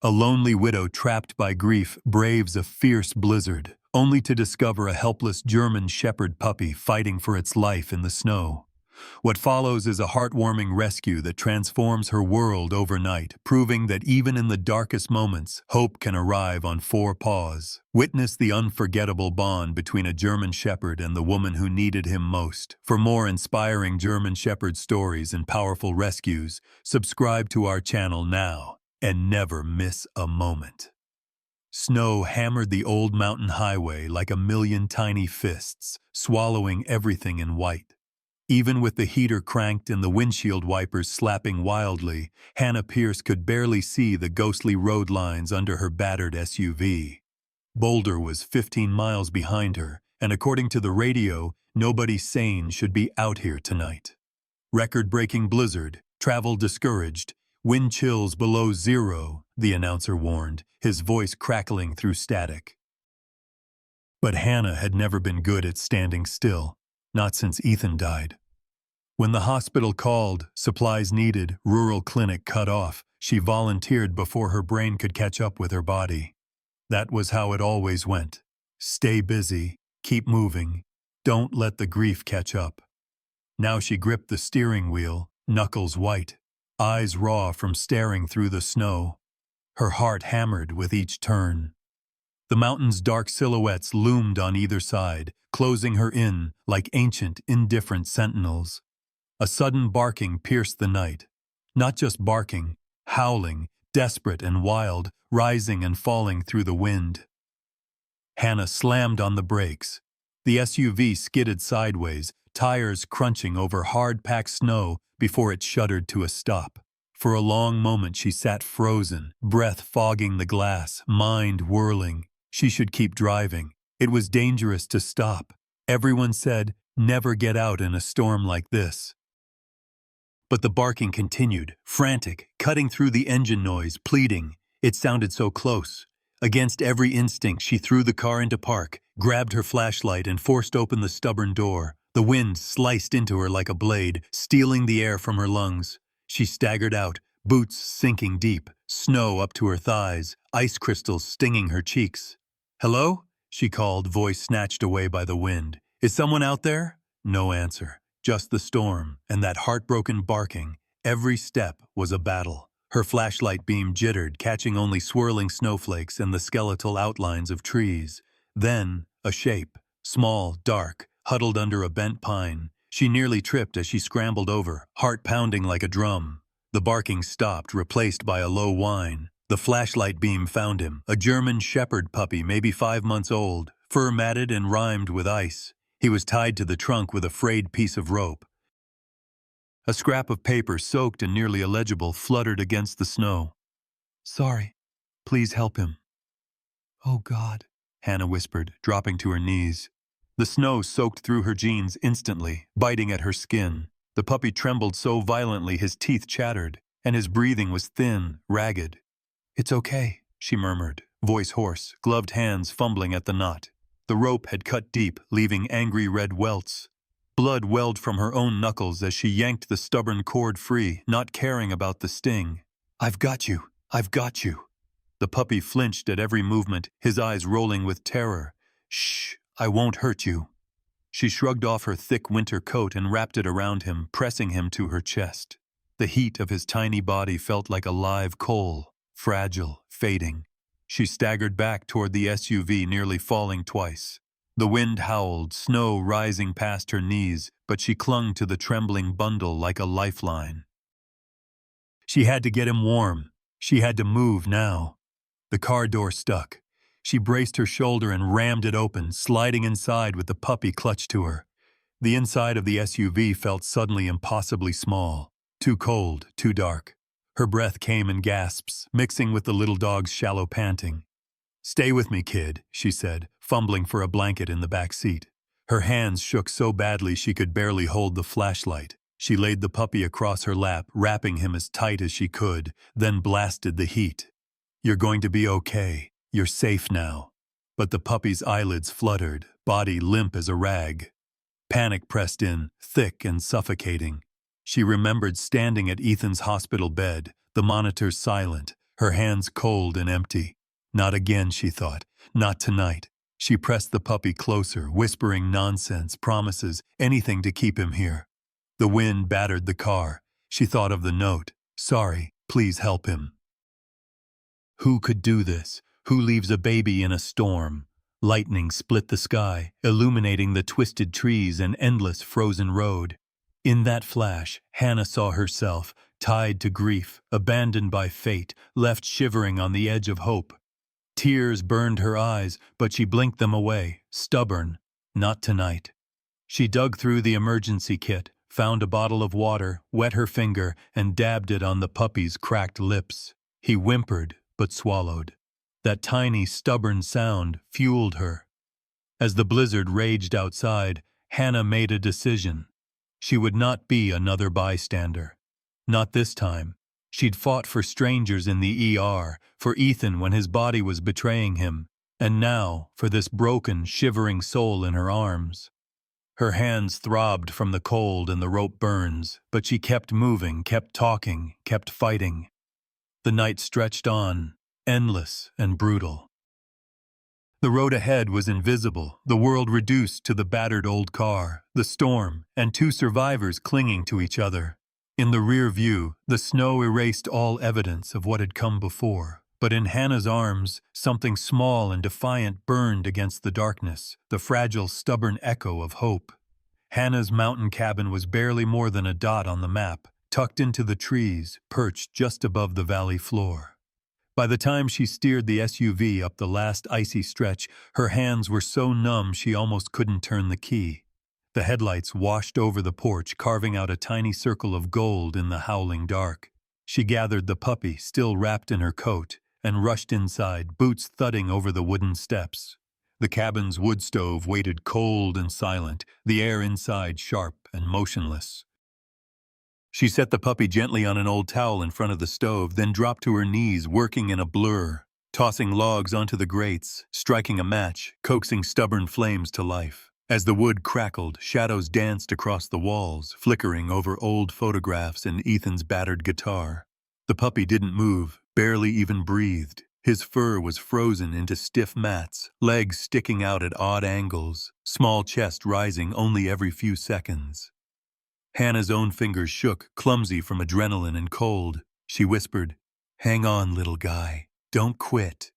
A lonely widow trapped by grief braves a fierce blizzard, only to discover a helpless German Shepherd puppy fighting for its life in the snow. What follows is a heartwarming rescue that transforms her world overnight, proving that even in the darkest moments, hope can arrive on four paws. Witness the unforgettable bond between a German Shepherd and the woman who needed him most. For more inspiring German Shepherd stories and powerful rescues, subscribe to our channel now and never miss a moment. Snow hammered the old mountain highway like a million tiny fists, swallowing everything in white. Even with the heater cranked and the windshield wipers slapping wildly, Hannah Pierce could barely see the ghostly road lines under her battered SUV. Boulder was 15 miles behind her, and according to the radio, nobody sane should be out here tonight. Record-breaking blizzard, travel discouraged, wind chills below zero, the announcer warned, his voice crackling through static. But Hannah had never been good at standing still, not since Ethan died. When the hospital called, supplies needed, rural clinic cut off, she volunteered before her brain could catch up with her body. That was how it always went. Stay busy, keep moving, don't let the grief catch up. Now she gripped the steering wheel, knuckles white, eyes raw from staring through the snow. Her heart hammered with each turn. The mountain's dark silhouettes loomed on either side, closing her in like ancient, indifferent sentinels. A sudden barking pierced the night. Not just barking, howling, desperate and wild, rising and falling through the wind. Hannah slammed on the brakes. The SUV skidded sideways, tires crunching over hard-packed snow before it shuddered to a stop. For a long moment she sat frozen, breath fogging the glass, mind whirling. She should keep driving. It was dangerous to stop. Everyone said, never get out in a storm like this. But the barking continued, frantic, cutting through the engine noise, pleading. It sounded so close. Against every instinct, she threw the car into park, grabbed her flashlight and forced open the stubborn door. The wind sliced into her like a blade, stealing the air from her lungs. She staggered out, boots sinking deep, snow up to her thighs, ice crystals stinging her cheeks. "Hello?" she called, voice snatched away by the wind. "Is someone out there?" No answer, just the storm and that heartbroken barking. Every step was a battle. Her flashlight beam jittered, catching only swirling snowflakes and the skeletal outlines of trees. Then, a shape, small, dark, huddled under a bent pine. She nearly tripped as she scrambled over, heart pounding like a drum. The barking stopped, replaced by a low whine. The flashlight beam found him, a German Shepherd puppy, maybe 5 months old, fur matted and rimed with ice. He was tied to the trunk with a frayed piece of rope. A scrap of paper, soaked and nearly illegible, fluttered against the snow. "Sorry. Please help him." "Oh, God," Hannah whispered, dropping to her knees. The snow soaked through her jeans instantly, biting at her skin. The puppy trembled so violently his teeth chattered, and his breathing was thin, ragged. "It's okay," she murmured, voice hoarse, gloved hands fumbling at the knot. The rope had cut deep, leaving angry red welts. Blood welled from her own knuckles as she yanked the stubborn cord free, not caring about the sting. "I've got you. I've got you." The puppy flinched at every movement, his eyes rolling with terror. "Shh, I won't hurt you." She shrugged off her thick winter coat and wrapped it around him, pressing him to her chest. The heat of his tiny body felt like a live coal, fragile, fading. She staggered back toward the SUV, nearly falling twice. The wind howled, snow rising past her knees, but she clung to the trembling bundle like a lifeline. She had to get him warm. She had to move now. The car door stuck. She braced her shoulder and rammed it open, sliding inside with the puppy clutched to her. The inside of the SUV felt suddenly impossibly small, too cold, too dark. Her breath came in gasps, mixing with the little dog's shallow panting. "Stay with me, kid," she said, fumbling for a blanket in the back seat. Her hands shook so badly she could barely hold the flashlight. She laid the puppy across her lap, wrapping him as tight as she could, then blasted the heat. "You're going to be okay. You're safe now." But the puppy's eyelids fluttered, body limp as a rag. Panic pressed in, thick and suffocating. She remembered standing at Ethan's hospital bed, the monitors silent, her hands cold and empty. Not again, she thought. Not tonight. She pressed the puppy closer, whispering nonsense, promises, anything to keep him here. The wind battered the car. She thought of the note. Sorry, please help him. Who could do this? Who leaves a baby in a storm? Lightning split the sky, illuminating the twisted trees and endless frozen road. In that flash, Hannah saw herself, tied to grief, abandoned by fate, left shivering on the edge of hope. Tears burned her eyes, but she blinked them away, stubborn. Not tonight. She dug through the emergency kit, found a bottle of water, wet her finger, and dabbed it on the puppy's cracked lips. He whimpered, but swallowed. That tiny, stubborn sound fueled her. As the blizzard raged outside, Hannah made a decision. She would not be another bystander. Not this time. She'd fought for strangers in the ER, for Ethan when his body was betraying him, and now for this broken, shivering soul in her arms. Her hands throbbed from the cold and the rope burns, but she kept moving, kept talking, kept fighting. The night stretched on, endless and brutal. The road ahead was invisible, the world reduced to the battered old car, the storm, and two survivors clinging to each other. In the rear view, the snow erased all evidence of what had come before, but in Hannah's arms, something small and defiant burned against the darkness, the fragile, stubborn echo of hope. Hannah's mountain cabin was barely more than a dot on the map, tucked into the trees, perched just above the valley floor. By the time she steered the SUV up the last icy stretch, her hands were so numb she almost couldn't turn the key. The headlights washed over the porch, carving out a tiny circle of gold in the howling dark. She gathered the puppy, still wrapped in her coat, and rushed inside, boots thudding over the wooden steps. The cabin's wood stove waited cold and silent, the air inside sharp and motionless. She set the puppy gently on an old towel in front of the stove, then dropped to her knees, working in a blur, tossing logs onto the grates, striking a match, coaxing stubborn flames to life. As the wood crackled, shadows danced across the walls, flickering over old photographs and Ethan's battered guitar. The puppy didn't move, barely even breathed. His fur was frozen into stiff mats, legs sticking out at odd angles, small chest rising only every few seconds. Hannah's own fingers shook, clumsy from adrenaline and cold. She whispered, "Hang on, little guy. Don't quit."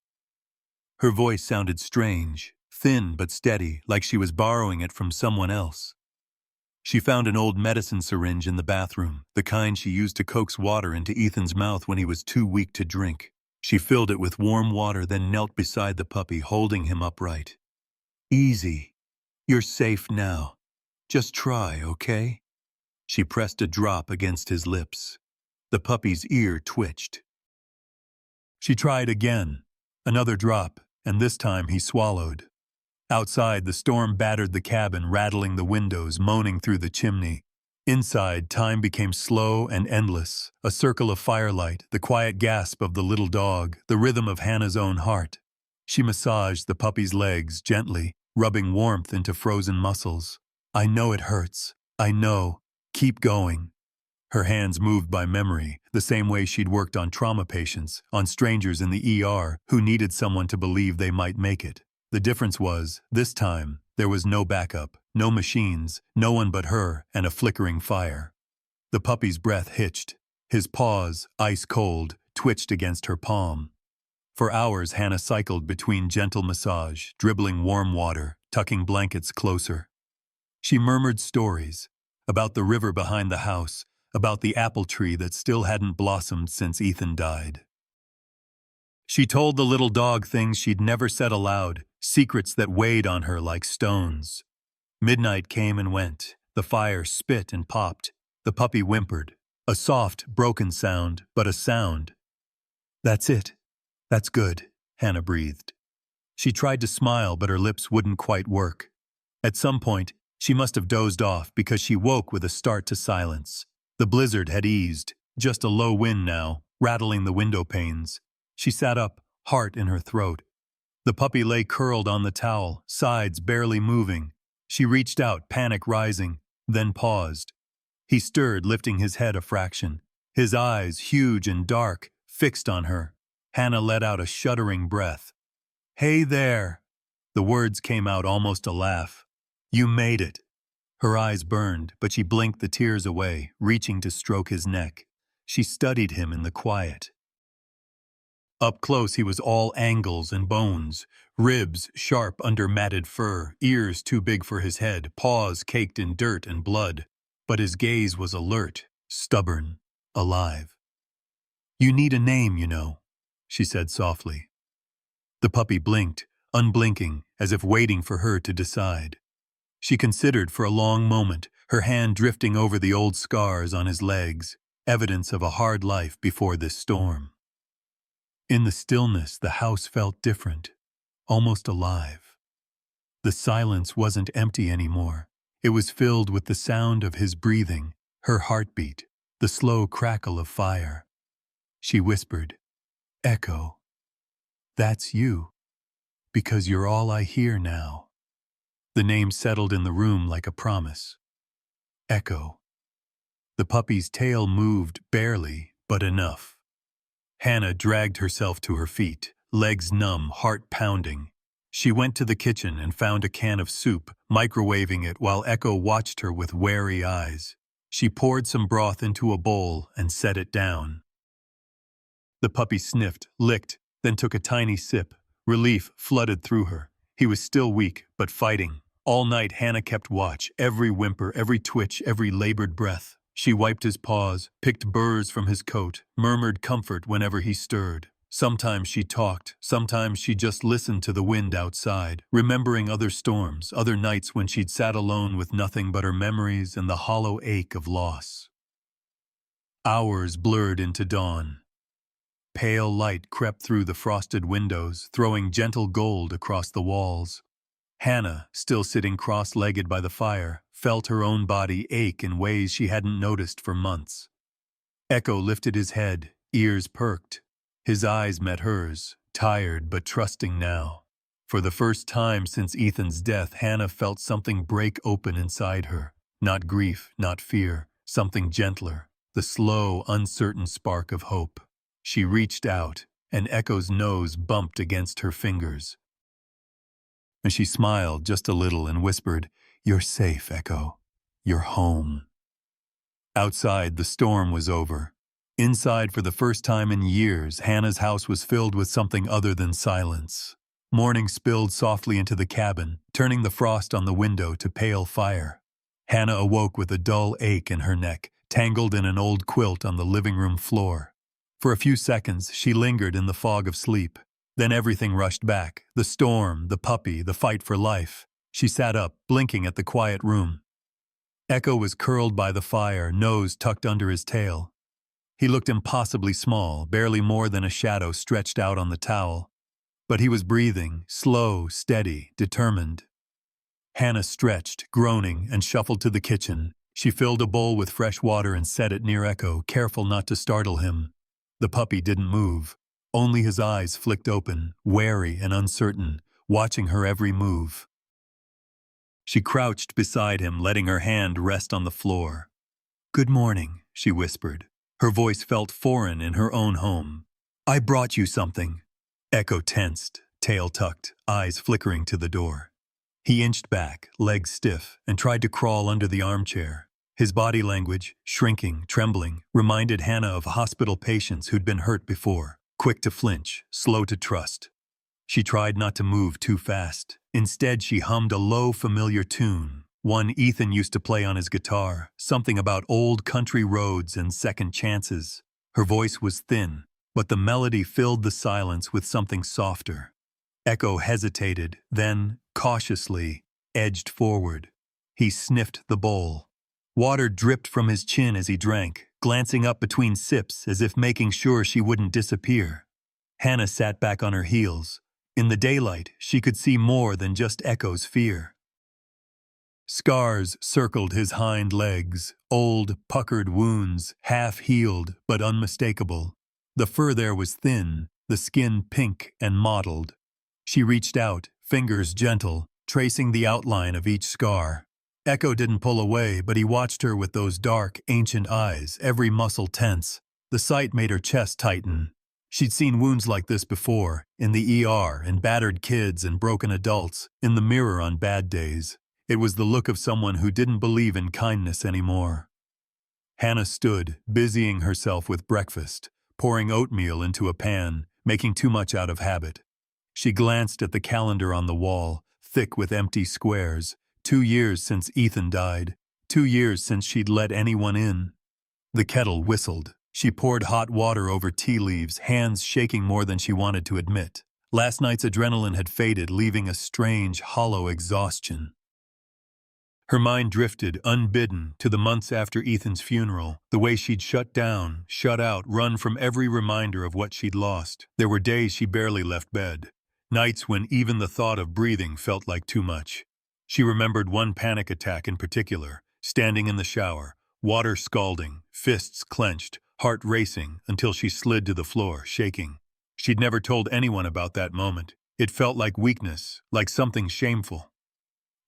Her voice sounded strange, thin but steady, like she was borrowing it from someone else. She found an old medicine syringe in the bathroom, the kind she used to coax water into Ethan's mouth when he was too weak to drink. She filled it with warm water, then knelt beside the puppy, holding him upright. "Easy. You're safe now. Just try, okay?" She pressed a drop against his lips. The puppy's ear twitched. She tried again. Another drop, and this time he swallowed. Outside, the storm battered the cabin, rattling the windows, moaning through the chimney. Inside, time became slow and endless, a circle of firelight, the quiet gasp of the little dog, the rhythm of Hannah's own heart. She massaged the puppy's legs gently, rubbing warmth into frozen muscles. "I know it hurts. I know. Keep going." Her hands moved by memory, the same way she'd worked on trauma patients, on strangers in the ER who needed someone to believe they might make it. The difference was, this time, there was no backup, no machines, no one but her and a flickering fire. The puppy's breath hitched. His paws, ice cold, twitched against her palm. For hours, Hannah cycled between gentle massage, dribbling warm water, tucking blankets closer. She murmured stories about the river behind the house, about the apple tree that still hadn't blossomed since Ethan died. She told the little dog things she'd never said aloud, secrets that weighed on her like stones. Midnight came and went. The fire spit and popped. The puppy whimpered. A soft, broken sound, but a sound. "That's it. That's good," Hannah breathed. She tried to smile, but her lips wouldn't quite work. At some point, she must have dozed off because she woke with a start to silence. The blizzard had eased, just a low wind now, rattling the window panes. She sat up, heart in her throat. The puppy lay curled on the towel, sides barely moving. She reached out, panic rising, then paused. He stirred, lifting his head a fraction. His eyes, huge and dark, fixed on her. Hannah let out a shuddering breath. "Hey there!" The words came out almost a laugh. "You made it." Her eyes burned, but she blinked the tears away, reaching to stroke his neck. She studied him in the quiet. Up close he was all angles and bones, ribs sharp under matted fur, ears too big for his head, paws caked in dirt and blood. But his gaze was alert, stubborn, alive. "You need a name, you know," she said softly. The puppy blinked, unblinking, as if waiting for her to decide. She considered for a long moment, her hand drifting over the old scars on his legs, evidence of a hard life before this storm. In the stillness, the house felt different, almost alive. The silence wasn't empty anymore. It was filled with the sound of his breathing, her heartbeat, the slow crackle of fire. She whispered, "Echo, that's you, because you're all I hear now." The name settled in the room like a promise. Echo. The puppy's tail moved barely, but enough. Hannah dragged herself to her feet, legs numb, heart pounding. She went to the kitchen and found a can of soup, microwaving it while Echo watched her with wary eyes. She poured some broth into a bowl and set it down. The puppy sniffed, licked, then took a tiny sip. Relief flooded through her. He was still weak, but fighting. All night Hannah kept watch, every whimper, every twitch, every labored breath. She wiped his paws, picked burrs from his coat, murmured comfort whenever he stirred. Sometimes she talked, sometimes she just listened to the wind outside, remembering other storms, other nights when she'd sat alone with nothing but her memories and the hollow ache of loss. Hours blurred into dawn. Pale light crept through the frosted windows, throwing gentle gold across the walls. Hannah, still sitting cross-legged by the fire, felt her own body ache in ways she hadn't noticed for months. Echo lifted his head, ears perked. His eyes met hers, tired but trusting now. For the first time since Ethan's death, Hannah felt something break open inside her. Not grief, not fear, something gentler, the slow, uncertain spark of hope. She reached out, and Echo's nose bumped against her fingers. And she smiled just a little and whispered, "You're safe, Echo. You're home." Outside, the storm was over. Inside, for the first time in years, Hannah's house was filled with something other than silence. Morning spilled softly into the cabin, turning the frost on the window to pale fire. Hannah awoke with a dull ache in her neck, tangled in an old quilt on the living room floor. For a few seconds, she lingered in the fog of sleep. Then everything rushed back, the storm, the puppy, the fight for life. She sat up, blinking at the quiet room. Echo was curled by the fire, nose tucked under his tail. He looked impossibly small, barely more than a shadow stretched out on the towel. But he was breathing, slow, steady, determined. Hannah stretched, groaning, and shuffled to the kitchen. She filled a bowl with fresh water and set it near Echo, careful not to startle him. The puppy didn't move. Only his eyes flicked open, wary and uncertain, watching her every move. She crouched beside him, letting her hand rest on the floor. "Good morning," she whispered. Her voice felt foreign in her own home. "I brought you something." Echo tensed, tail tucked, eyes flickering to the door. He inched back, legs stiff, and tried to crawl under the armchair. His body language, shrinking, trembling, reminded Hannah of hospital patients who'd been hurt before. Quick to flinch, slow to trust. She tried not to move too fast. Instead, she hummed a low, familiar tune, one Ethan used to play on his guitar, something about old country roads and second chances. Her voice was thin, but the melody filled the silence with something softer. Echo hesitated, then, cautiously, edged forward. He sniffed the bowl. Water dripped from his chin as he drank, glancing up between sips as if making sure she wouldn't disappear. Hannah sat back on her heels. In the daylight, she could see more than just Echo's fear. Scars circled his hind legs, old, puckered wounds, half-healed but unmistakable. The fur there was thin, the skin pink and mottled. She reached out, fingers gentle, tracing the outline of each scar. Echo didn't pull away, but he watched her with those dark, ancient eyes, every muscle tense. The sight made her chest tighten. She'd seen wounds like this before, in the ER, in battered kids and broken adults, in the mirror on bad days. It was the look of someone who didn't believe in kindness anymore. Hannah stood, busying herself with breakfast, pouring oatmeal into a pan, making too much out of habit. She glanced at the calendar on the wall, thick with empty squares. 2 years since Ethan died. 2 years since she'd let anyone in. The kettle whistled. She poured hot water over tea leaves, hands shaking more than she wanted to admit. Last night's adrenaline had faded, leaving a strange, hollow exhaustion. Her mind drifted, unbidden, to the months after Ethan's funeral, the way she'd shut down, shut out, run from every reminder of what she'd lost. There were days she barely left bed, nights when even the thought of breathing felt like too much. She remembered one panic attack in particular, standing in the shower, water scalding, fists clenched, heart racing, until she slid to the floor, shaking. She'd never told anyone about that moment. It felt like weakness, like something shameful.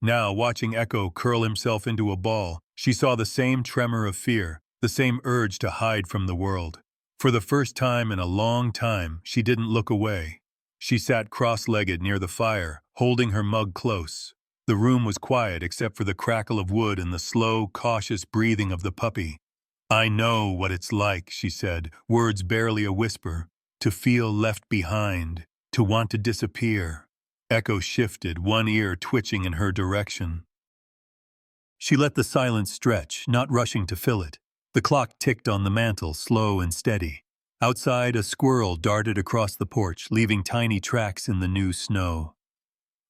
Now, watching Echo curl himself into a ball, she saw the same tremor of fear, the same urge to hide from the world. For the first time in a long time, she didn't look away. She sat cross-legged near the fire, holding her mug close. The room was quiet except for the crackle of wood and the slow, cautious breathing of the puppy. "I know what it's like," she said, words barely a whisper, "to feel left behind, to want to disappear." Echo shifted, one ear twitching in her direction. She let the silence stretch, not rushing to fill it. The clock ticked on the mantel, slow and steady. Outside, a squirrel darted across the porch, leaving tiny tracks in the new snow.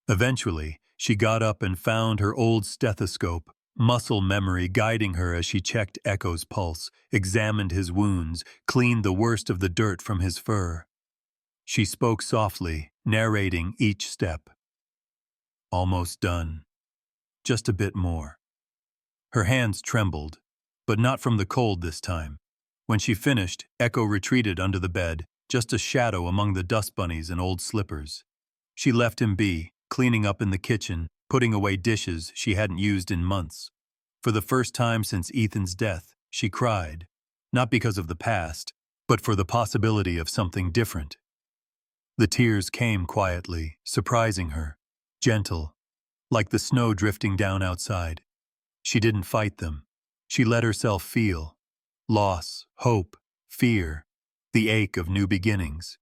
Eventually, she got up and found her old stethoscope, muscle memory guiding her as she checked Echo's pulse, examined his wounds, cleaned the worst of the dirt from his fur. She spoke softly, narrating each step. "Almost done. Just a bit more." Her hands trembled, but not from the cold this time. When she finished, Echo retreated under the bed, just a shadow among the dust bunnies and old slippers. She left him be, cleaning up in the kitchen, putting away dishes she hadn't used in months. For the first time since Ethan's death, she cried, not because of the past, but for the possibility of something different. The tears came quietly, surprising her, gentle, like the snow drifting down outside. She didn't fight them. She let herself feel loss, hope, fear, the ache of new beginnings.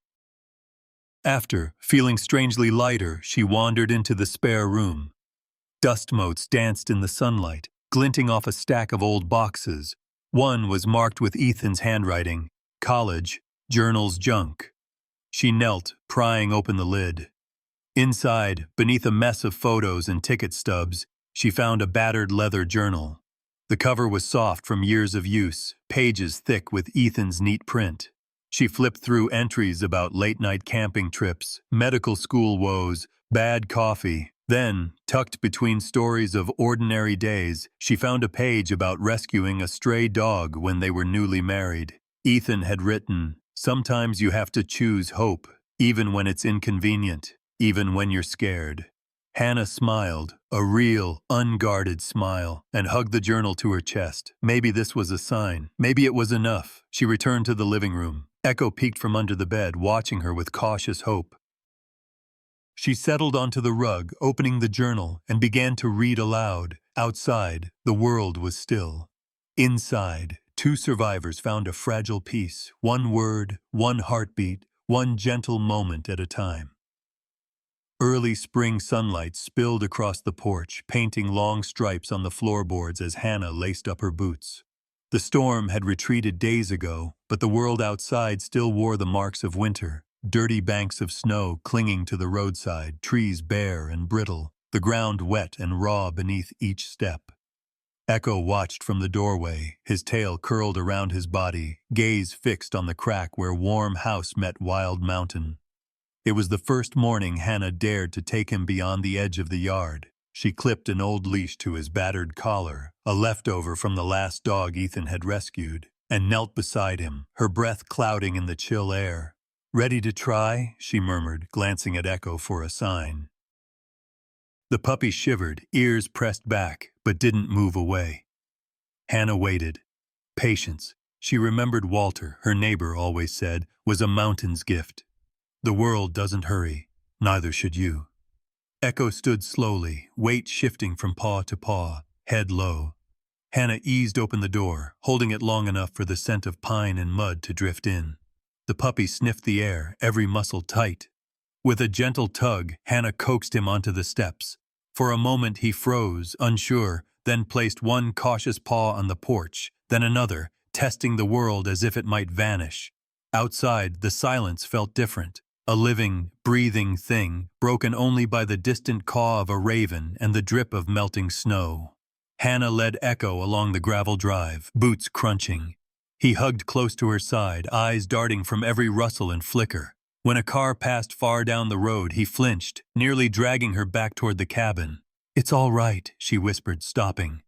After, feeling strangely lighter, she wandered into the spare room. Dust motes danced in the sunlight, glinting off a stack of old boxes. One was marked with Ethan's handwriting, "College, Journals Junk." She knelt, prying open the lid. Inside, beneath a mess of photos and ticket stubs, she found a battered leather journal. The cover was soft from years of use, pages thick with Ethan's neat print. She flipped through entries about late-night camping trips, medical school woes, bad coffee. Then, tucked between stories of ordinary days, she found a page about rescuing a stray dog when they were newly married. Ethan had written, "Sometimes you have to choose hope, even when it's inconvenient, even when you're scared." Hannah smiled, a real, unguarded smile, and hugged the journal to her chest. Maybe this was a sign. Maybe it was enough. She returned to the living room. Echo peeked from under the bed, watching her with cautious hope. She settled onto the rug, opening the journal, and began to read aloud. Outside, the world was still. Inside, 2 survivors found a fragile peace, one word, one heartbeat, one gentle moment at a time. Early spring sunlight spilled across the porch, painting long stripes on the floorboards as Hannah laced up her boots. The storm had retreated days ago, but the world outside still wore the marks of winter. Dirty banks of snow clinging to the roadside, trees bare and brittle, the ground wet and raw beneath each step. Echo watched from the doorway, his tail curled around his body, gaze fixed on the crack where warm house met wild mountain. It was the first morning Hannah dared to take him beyond the edge of the yard. She clipped an old leash to his battered collar, a leftover from the last dog Ethan had rescued, and knelt beside him, her breath clouding in the chill air. "Ready to try?" she murmured, glancing at Echo for a sign. The puppy shivered, ears pressed back, but didn't move away. Hannah waited. Patience. She remembered Walter, her neighbor always said, was a mountain's gift. The world doesn't hurry, neither should you. Echo stood slowly, weight shifting from paw to paw, head low. Hannah eased open the door, holding it long enough for the scent of pine and mud to drift in. The puppy sniffed the air, every muscle tight. With a gentle tug, Hannah coaxed him onto the steps. For a moment he froze, unsure, then placed one cautious paw on the porch, then another, testing the world as if it might vanish. Outside, the silence felt different. A living, breathing thing, broken only by the distant caw of a raven and the drip of melting snow. Hannah led Echo along the gravel drive, boots crunching. He hugged close to her side, eyes darting from every rustle and flicker. When a car passed far down the road, he flinched, nearly dragging her back toward the cabin. "It's all right," she whispered, stopping.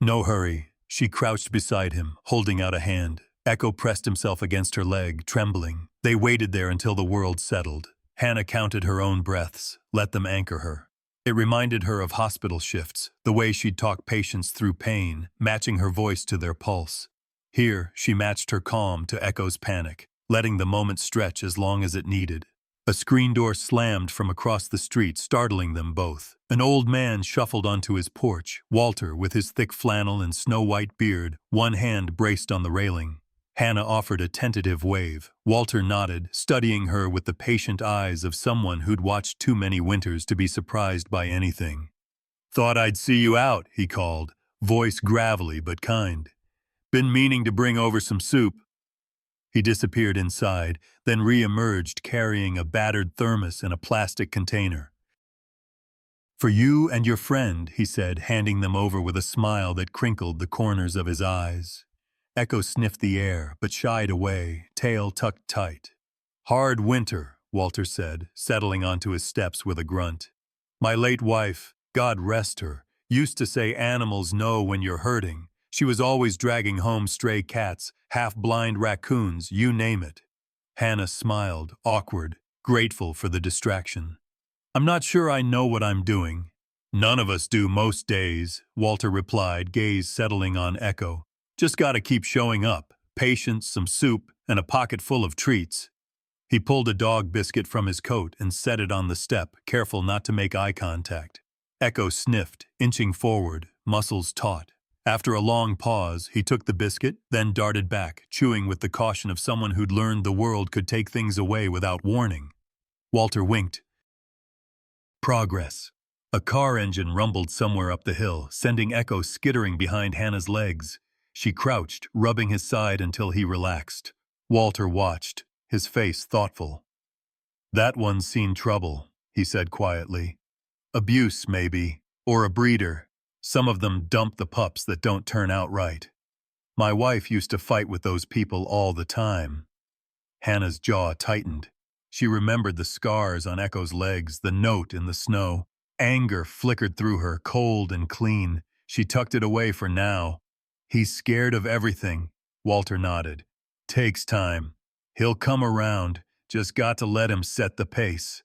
"No hurry." She crouched beside him, holding out a hand. Echo pressed himself against her leg, trembling. They waited there until the world settled. Hannah counted her own breaths, let them anchor her. It reminded her of hospital shifts, the way she'd talk patients through pain, matching her voice to their pulse. Here, she matched her calm to Echo's panic, letting the moment stretch as long as it needed. A screen door slammed from across the street, startling them both. An old man shuffled onto his porch, Walter with his thick flannel and snow-white beard, one hand braced on the railing. Hannah offered a tentative wave. Walter nodded, studying her with the patient eyes of someone who'd watched too many winters to be surprised by anything. "Thought I'd see you out," he called, voice gravelly but kind. "Been meaning to bring over some soup." He disappeared inside, then re-emerged carrying a battered thermos and a plastic container. "For you and your friend," he said, handing them over with a smile that crinkled the corners of his eyes. Echo sniffed the air, but shied away, tail tucked tight. "Hard winter," Walter said, settling onto his steps with a grunt. "My late wife, God rest her, used to say animals know when you're hurting. She was always dragging home stray cats, half-blind raccoons, you name it." Hannah smiled, awkward, grateful for the distraction. "I'm not sure I know what I'm doing." "None of us do most days," Walter replied, gaze settling on Echo. "Just gotta keep showing up. Patience, some soup, and a pocket full of treats." He pulled a dog biscuit from his coat and set it on the step, careful not to make eye contact. Echo sniffed, inching forward, muscles taut. After a long pause, he took the biscuit, then darted back, chewing with the caution of someone who'd learned the world could take things away without warning. Walter winked. Progress. A car engine rumbled somewhere up the hill, sending Echo skittering behind Hannah's legs. She crouched, rubbing his side until he relaxed. Walter watched, his face thoughtful. "That one's seen trouble," he said quietly. "Abuse, maybe, or a breeder. Some of them dump the pups that don't turn out right. My wife used to fight with those people all the time." Hannah's jaw tightened. She remembered the scars on Echo's legs, the note in the snow. Anger flickered through her, cold and clean. She tucked it away for now. "He's scared of everything," Walter nodded. "Takes time. He'll come around, just got to let him set the pace."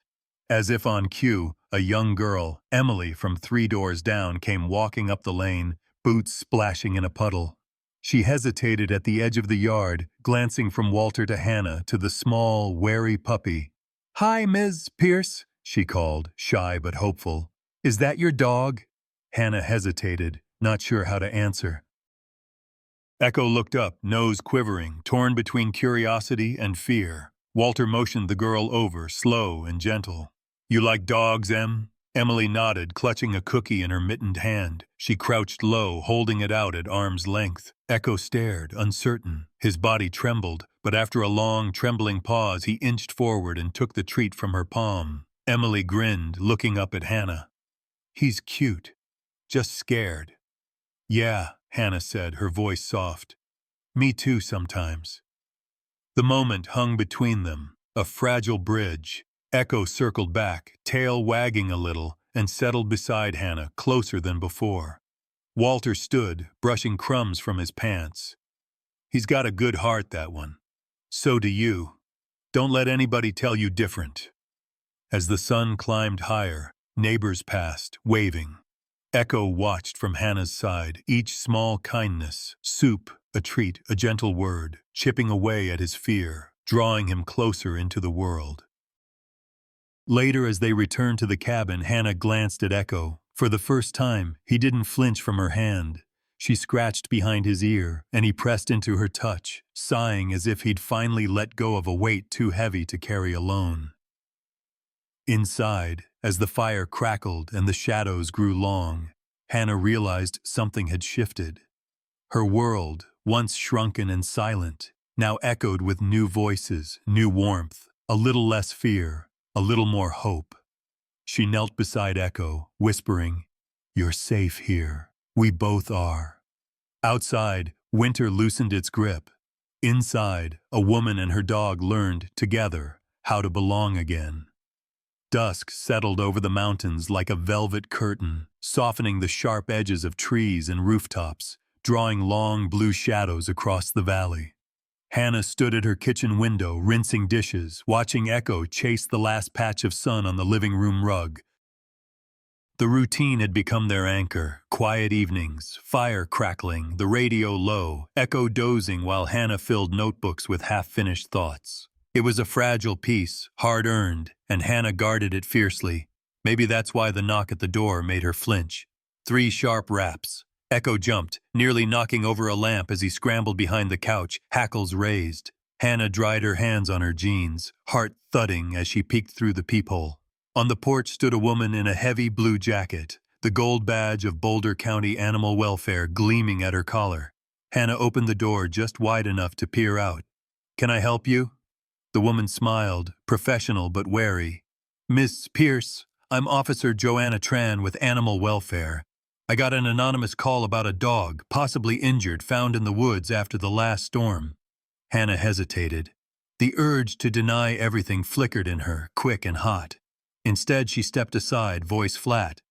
As if on cue, a young girl, Emily from 3 doors down, came walking up the lane, boots splashing in a puddle. She hesitated at the edge of the yard, glancing from Walter to Hannah to the small, wary puppy. "Hi, Ms. Pierce," she called, shy but hopeful. "Is that your dog?" Hannah hesitated, not sure how to answer. Echo looked up, nose quivering, torn between curiosity and fear. Walter motioned the girl over, slow and gentle. "You like dogs, Em?" Emily nodded, clutching a cookie in her mittened hand. She crouched low, holding it out at arm's length. Echo stared, uncertain. His body trembled, but after a long, trembling pause, he inched forward and took the treat from her palm. Emily grinned, looking up at Hannah. "He's cute. Just scared." "Yeah," Hannah said, her voice soft. "Me too sometimes." The moment hung between them, a fragile bridge. Echo circled back, tail wagging a little, and settled beside Hannah, closer than before. Walter stood, brushing crumbs from his pants. "He's got a good heart, that one. So do you. Don't let anybody tell you different." As the sun climbed higher, neighbors passed, waving. Echo watched from Hannah's side, each small kindness, soup, A treat, a gentle word, chipping away at his fear, drawing him closer into the world. Later, as they returned to the cabin, Hannah glanced at Echo. For the first time, he didn't flinch from her hand. She scratched behind his ear, and he pressed into her touch, sighing as if he'd finally let go of a weight too heavy to carry alone. Inside, as the fire crackled and the shadows grew long, Hannah realized something had shifted. Her world, once shrunken and silent, now echoed with new voices, new warmth, a little less fear, a little more hope. She knelt beside Echo, whispering, "You're safe here. We both are." Outside, winter loosened its grip. Inside, a woman and her dog learned, together, how to belong again. Dusk settled over the mountains like a velvet curtain, softening the sharp edges of trees and rooftops, drawing long blue shadows across the valley. Hannah stood at her kitchen window, rinsing dishes, watching Echo chase the last patch of sun on the living room rug. The routine had become their anchor. Quiet evenings, fire crackling, the radio low, Echo dozing while Hannah filled notebooks with half-finished thoughts. It was a fragile peace, hard-earned, and Hannah guarded it fiercely. Maybe that's why the knock at the door made her flinch. 3 sharp raps. Echo jumped, nearly knocking over a lamp as he scrambled behind the couch, hackles raised. Hannah dried her hands on her jeans, heart thudding as she peeked through the peephole. On the porch stood a woman in a heavy blue jacket, the gold badge of Boulder County Animal Welfare gleaming at her collar. Hannah opened the door just wide enough to peer out. "Can I help you?" The woman smiled, professional but wary. "Miss Pierce, I'm Officer Joanna Tran with Animal Welfare. I got an anonymous call about a dog, possibly injured, found in the woods after the last storm." Hannah hesitated. The urge to deny everything flickered in her, quick and hot. Instead, she stepped aside, voice flat.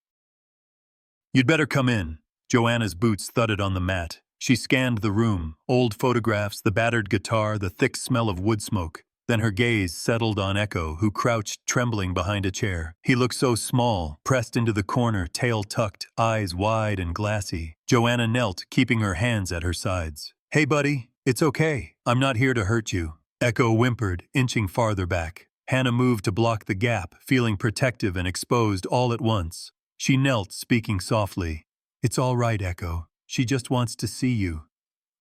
"You'd better come in." Joanna's boots thudded on the mat. She scanned the room, old photographs, the battered guitar, the thick smell of wood smoke. Then her gaze settled on Echo, who crouched trembling behind a chair. He looked so small, pressed into the corner, tail tucked, eyes wide and glassy. Joanna knelt, keeping her hands at her sides. "Hey, buddy, it's okay. I'm not here to hurt you." Echo whimpered, inching farther back. Hannah moved to block the gap, feeling protective and exposed all at once. She knelt, speaking softly. "It's all right, Echo. She just wants to see you."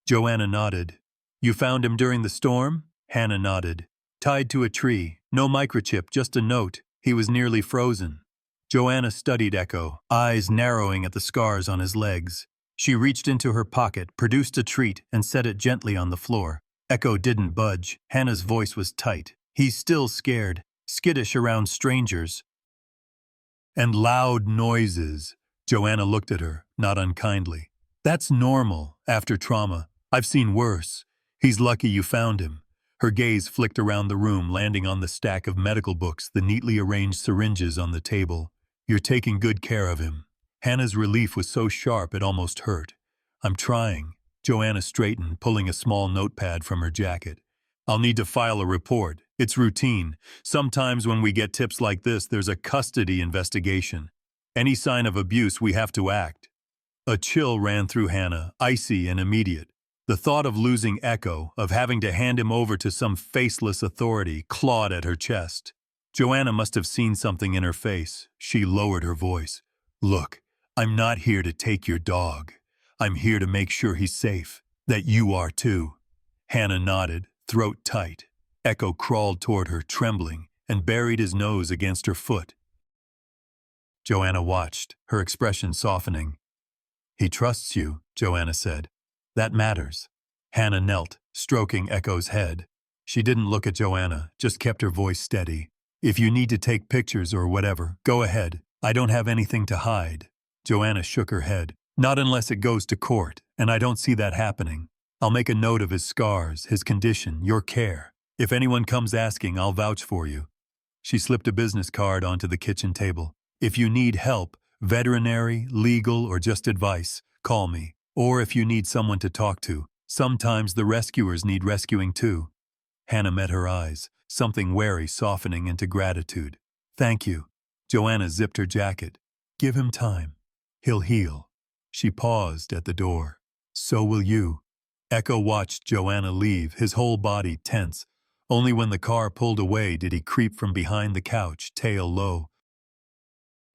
Joanna nodded. "You found him during the storm?" Hannah nodded. "Tied to a tree. No microchip, just a note. He was nearly frozen." Joanna studied Echo, eyes narrowing at the scars on his legs. She reached into her pocket, produced a treat, and set it gently on the floor. Echo didn't budge. Hannah's voice was tight. "He's still scared, skittish around strangers." "And loud noises." Joanna looked at her, not unkindly. "That's normal, after trauma. I've seen worse. He's lucky you found him." Her gaze flicked around the room, landing on the stack of medical books, the neatly arranged syringes on the table. "You're taking good care of him." Hannah's relief was so sharp it almost hurt. "I'm trying." Joanna straightened, pulling a small notepad from her jacket. "I'll need to file a report. It's routine. Sometimes when we get tips like this, there's a custody investigation. Any sign of abuse, we have to act." A chill ran through Hannah, icy and immediate. The thought of losing Echo, of having to hand him over to some faceless authority, clawed at her chest. Joanna must have seen something in her face. She lowered her voice. "Look, I'm not here to take your dog. I'm here to make sure he's safe. That you are too." Hannah nodded, throat tight. Echo crawled toward her, trembling, and buried his nose against her foot. Joanna watched, her expression softening. "He trusts you," Joanna said. "That matters." Hannah knelt, stroking Echo's head. She didn't look at Joanna, just kept her voice steady. "If you need to take pictures or whatever, go ahead. I don't have anything to hide." Joanna shook her head. "Not unless it goes to court, and I don't see that happening. I'll make a note of his scars, his condition, your care. If anyone comes asking, I'll vouch for you." She slipped a business card onto the kitchen table. "If you need help, veterinary, legal, or just advice, call me. Or if you need someone to talk to, sometimes the rescuers need rescuing too." Hannah met her eyes, something wary softening into gratitude. "Thank you." Joanna zipped her jacket. "Give him time. He'll heal." She paused at the door. "So will you." Echo watched Joanna leave, his whole body tense. Only when the car pulled away did he creep from behind the couch, tail low.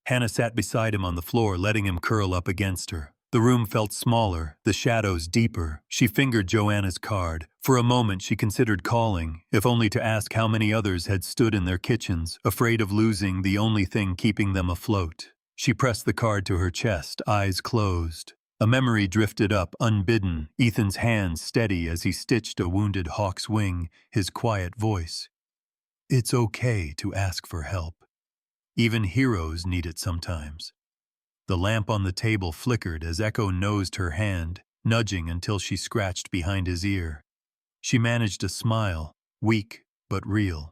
Hannah sat beside him on the floor, letting him curl up against her. The room felt smaller, the shadows deeper. She fingered Joanna's card. For a moment she considered calling, if only to ask how many others had stood in their kitchens, afraid of losing the only thing keeping them afloat. She pressed the card to her chest, eyes closed. A memory drifted up, unbidden, Ethan's hands steady as he stitched a wounded hawk's wing, his quiet voice. It's okay to ask for help. Even heroes need it sometimes. The lamp on the table flickered as Echo nosed her hand, nudging until she scratched behind his ear. She managed a smile, weak but real.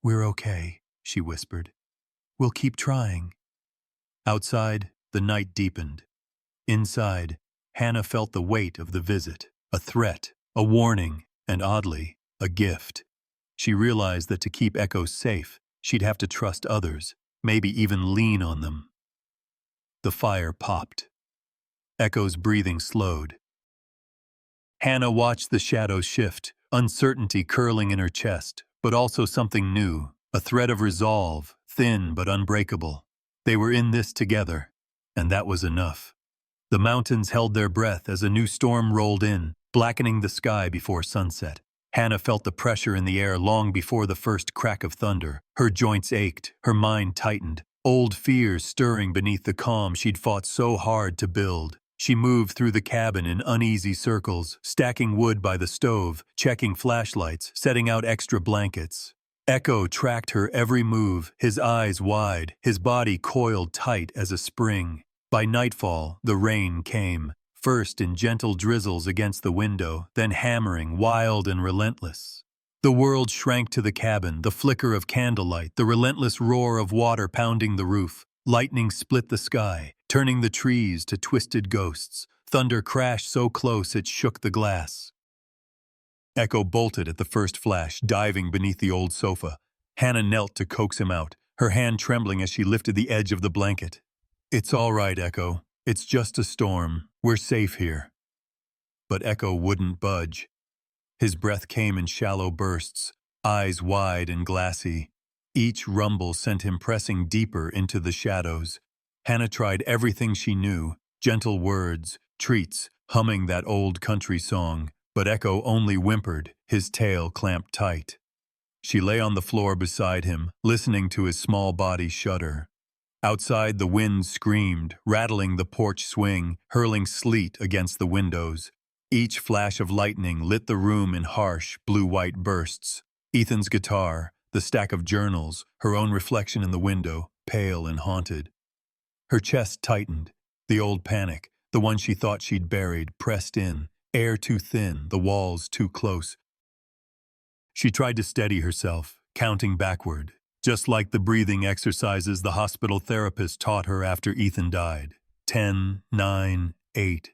We're okay, she whispered. We'll keep trying. Outside, the night deepened. Inside, Hannah felt the weight of the visit, a threat, a warning, and oddly, a gift. She realized that to keep Echo safe, she'd have to trust others, maybe even lean on them. The fire popped. Echo's breathing slowed. Hannah watched the shadows shift, uncertainty curling in her chest, but also something new, a thread of resolve, thin but unbreakable. They were in this together, and that was enough. The mountains held their breath as a new storm rolled in, blackening the sky before sunset. Hannah felt the pressure in the air long before the first crack of thunder. Her joints ached, her mind tightened, old fears stirring beneath the calm she'd fought so hard to build. She moved through the cabin in uneasy circles, stacking wood by the stove, checking flashlights, setting out extra blankets. Echo tracked her every move, his eyes wide, his body coiled tight as a spring. By nightfall, the rain came, first in gentle drizzles against the window, then hammering, wild and relentless. The world shrank to the cabin, the flicker of candlelight, the relentless roar of water pounding the roof. Lightning split the sky, turning the trees to twisted ghosts. Thunder crashed so close it shook the glass. Echo bolted at the first flash, diving beneath the old sofa. Hannah knelt to coax him out, her hand trembling as she lifted the edge of the blanket. It's all right, Echo. It's just a storm. We're safe here. But Echo wouldn't budge. His breath came in shallow bursts, eyes wide and glassy. Each rumble sent him pressing deeper into the shadows. Hannah tried everything she knew, gentle words, treats, humming that old country song, but Echo only whimpered, his tail clamped tight. She lay on the floor beside him, listening to his small body shudder. Outside, the wind screamed, rattling the porch swing, hurling sleet against the windows. Each flash of lightning lit the room in harsh, blue-white bursts. Ethan's guitar, the stack of journals, her own reflection in the window, pale and haunted. Her chest tightened. The old panic, the one she thought she'd buried, pressed in, air too thin, the walls too close. She tried to steady herself, counting backward, just like the breathing exercises the hospital therapist taught her after Ethan died. 10, 9, 8.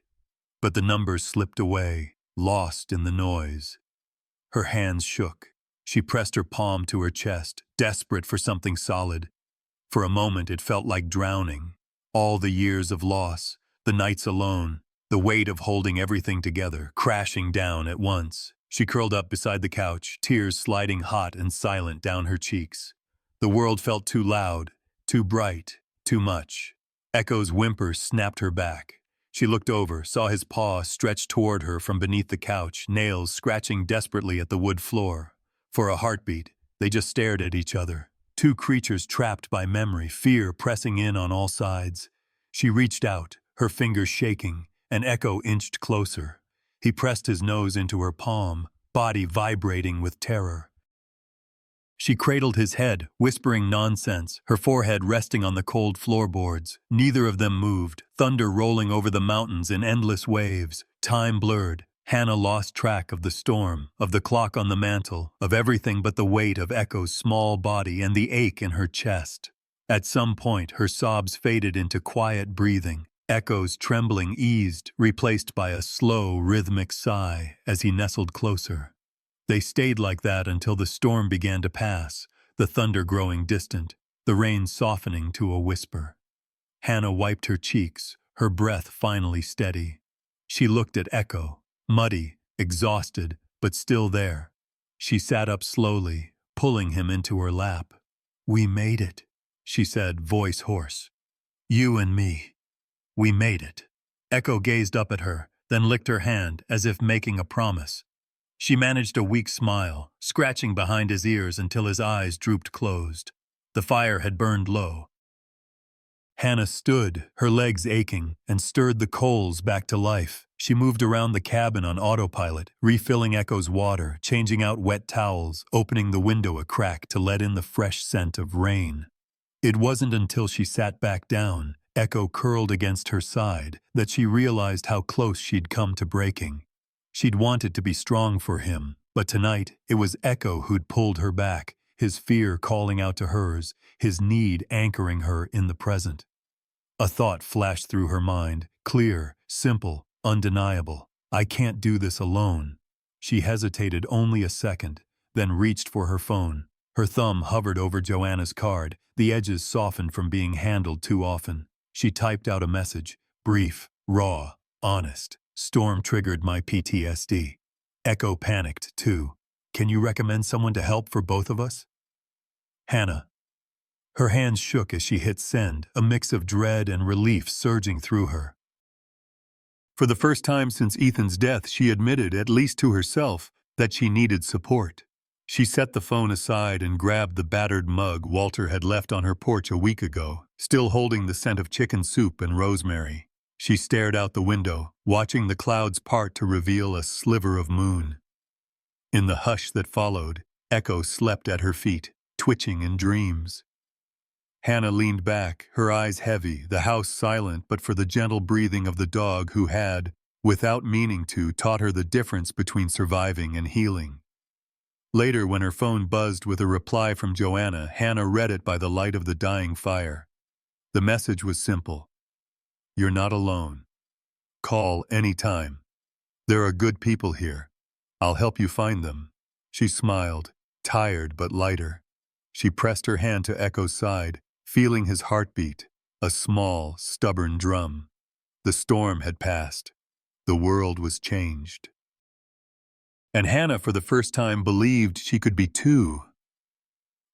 But the numbers slipped away, lost in the noise. Her hands shook. She pressed her palm to her chest, desperate for something solid. For a moment it felt like drowning. All the years of loss, the nights alone, the weight of holding everything together, crashing down at once. She curled up beside the couch, tears sliding hot and silent down her cheeks. The world felt too loud, too bright, too much. Echo's whimper snapped her back. She looked over, saw his paw stretched toward her from beneath the couch, nails scratching desperately at the wood floor. For a heartbeat, they just stared at each other. Two creatures trapped by memory, fear pressing in on all sides. She reached out, her fingers shaking, and Echo inched closer. He pressed his nose into her palm, body vibrating with terror. She cradled his head, whispering nonsense, her forehead resting on the cold floorboards. Neither of them moved, thunder rolling over the mountains in endless waves. Time blurred. Hannah lost track of the storm, of the clock on the mantel, of everything but the weight of Echo's small body and the ache in her chest. At some point, her sobs faded into quiet breathing. Echo's trembling eased, replaced by a slow, rhythmic sigh as he nestled closer. They stayed like that until the storm began to pass, the thunder growing distant, the rain softening to a whisper. Hannah wiped her cheeks, her breath finally steady. She looked at Echo, muddy, exhausted, but still there. She sat up slowly, pulling him into her lap. "We made it," she said, voice hoarse. "You and me. We made it." Echo gazed up at her, then licked her hand as if making a promise. She managed a weak smile, scratching behind his ears until his eyes drooped closed. The fire had burned low. Hannah stood, her legs aching, and stirred the coals back to life. She moved around the cabin on autopilot, refilling Echo's water, changing out wet towels, opening the window a crack to let in the fresh scent of rain. It wasn't until she sat back down, Echo curled against her side, that she realized how close she'd come to breaking. She'd wanted to be strong for him, but tonight it was Echo who'd pulled her back, his fear calling out to hers, his need anchoring her in the present. A thought flashed through her mind, clear, simple, undeniable. "I can't do this alone." She hesitated only a second, then reached for her phone. Her thumb hovered over Joanna's card, the edges softened from being handled too often. She typed out a message, brief, raw, honest. "Storm triggered my PTSD. Echo panicked, too. Can you recommend someone to help for both of us?" Hannah. Her hands shook as she hit send, a mix of dread and relief surging through her. For the first time since Ethan's death, she admitted, at least to herself, that she needed support. She set the phone aside and grabbed the battered mug Walter had left on her porch a week ago, still holding the scent of chicken soup and rosemary. She stared out the window, watching the clouds part to reveal a sliver of moon. In the hush that followed, Echo slept at her feet, twitching in dreams. Hannah leaned back, her eyes heavy, the house silent but for the gentle breathing of the dog who had, without meaning to, taught her the difference between surviving and healing. Later, when her phone buzzed with a reply from Joanna, Hannah read it by the light of the dying fire. The message was simple. "You're not alone. Call anytime. There are good people here. I'll help you find them." She smiled, tired but lighter. She pressed her hand to Echo's side, feeling his heartbeat, a small, stubborn drum. The storm had passed. The world was changed. And Hannah, for the first time, believed she could be too.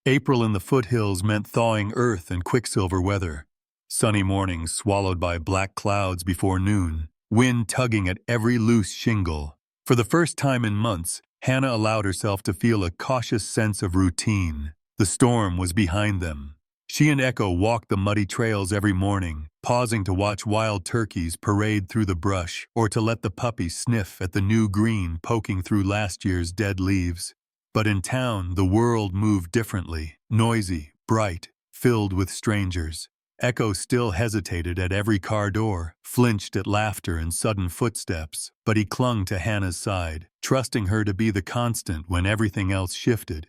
April in the foothills meant thawing earth and quicksilver weather. Sunny mornings swallowed by black clouds before noon, wind tugging at every loose shingle. For the first time in months, Hannah allowed herself to feel a cautious sense of routine. The storm was behind them. She and Echo walked the muddy trails every morning, pausing to watch wild turkeys parade through the brush or to let the puppy sniff at the new green poking through last year's dead leaves. But in town, the world moved differently, noisy, bright, filled with strangers. Echo still hesitated at every car door, flinched at laughter and sudden footsteps, but he clung to Hannah's side, trusting her to be the constant when everything else shifted.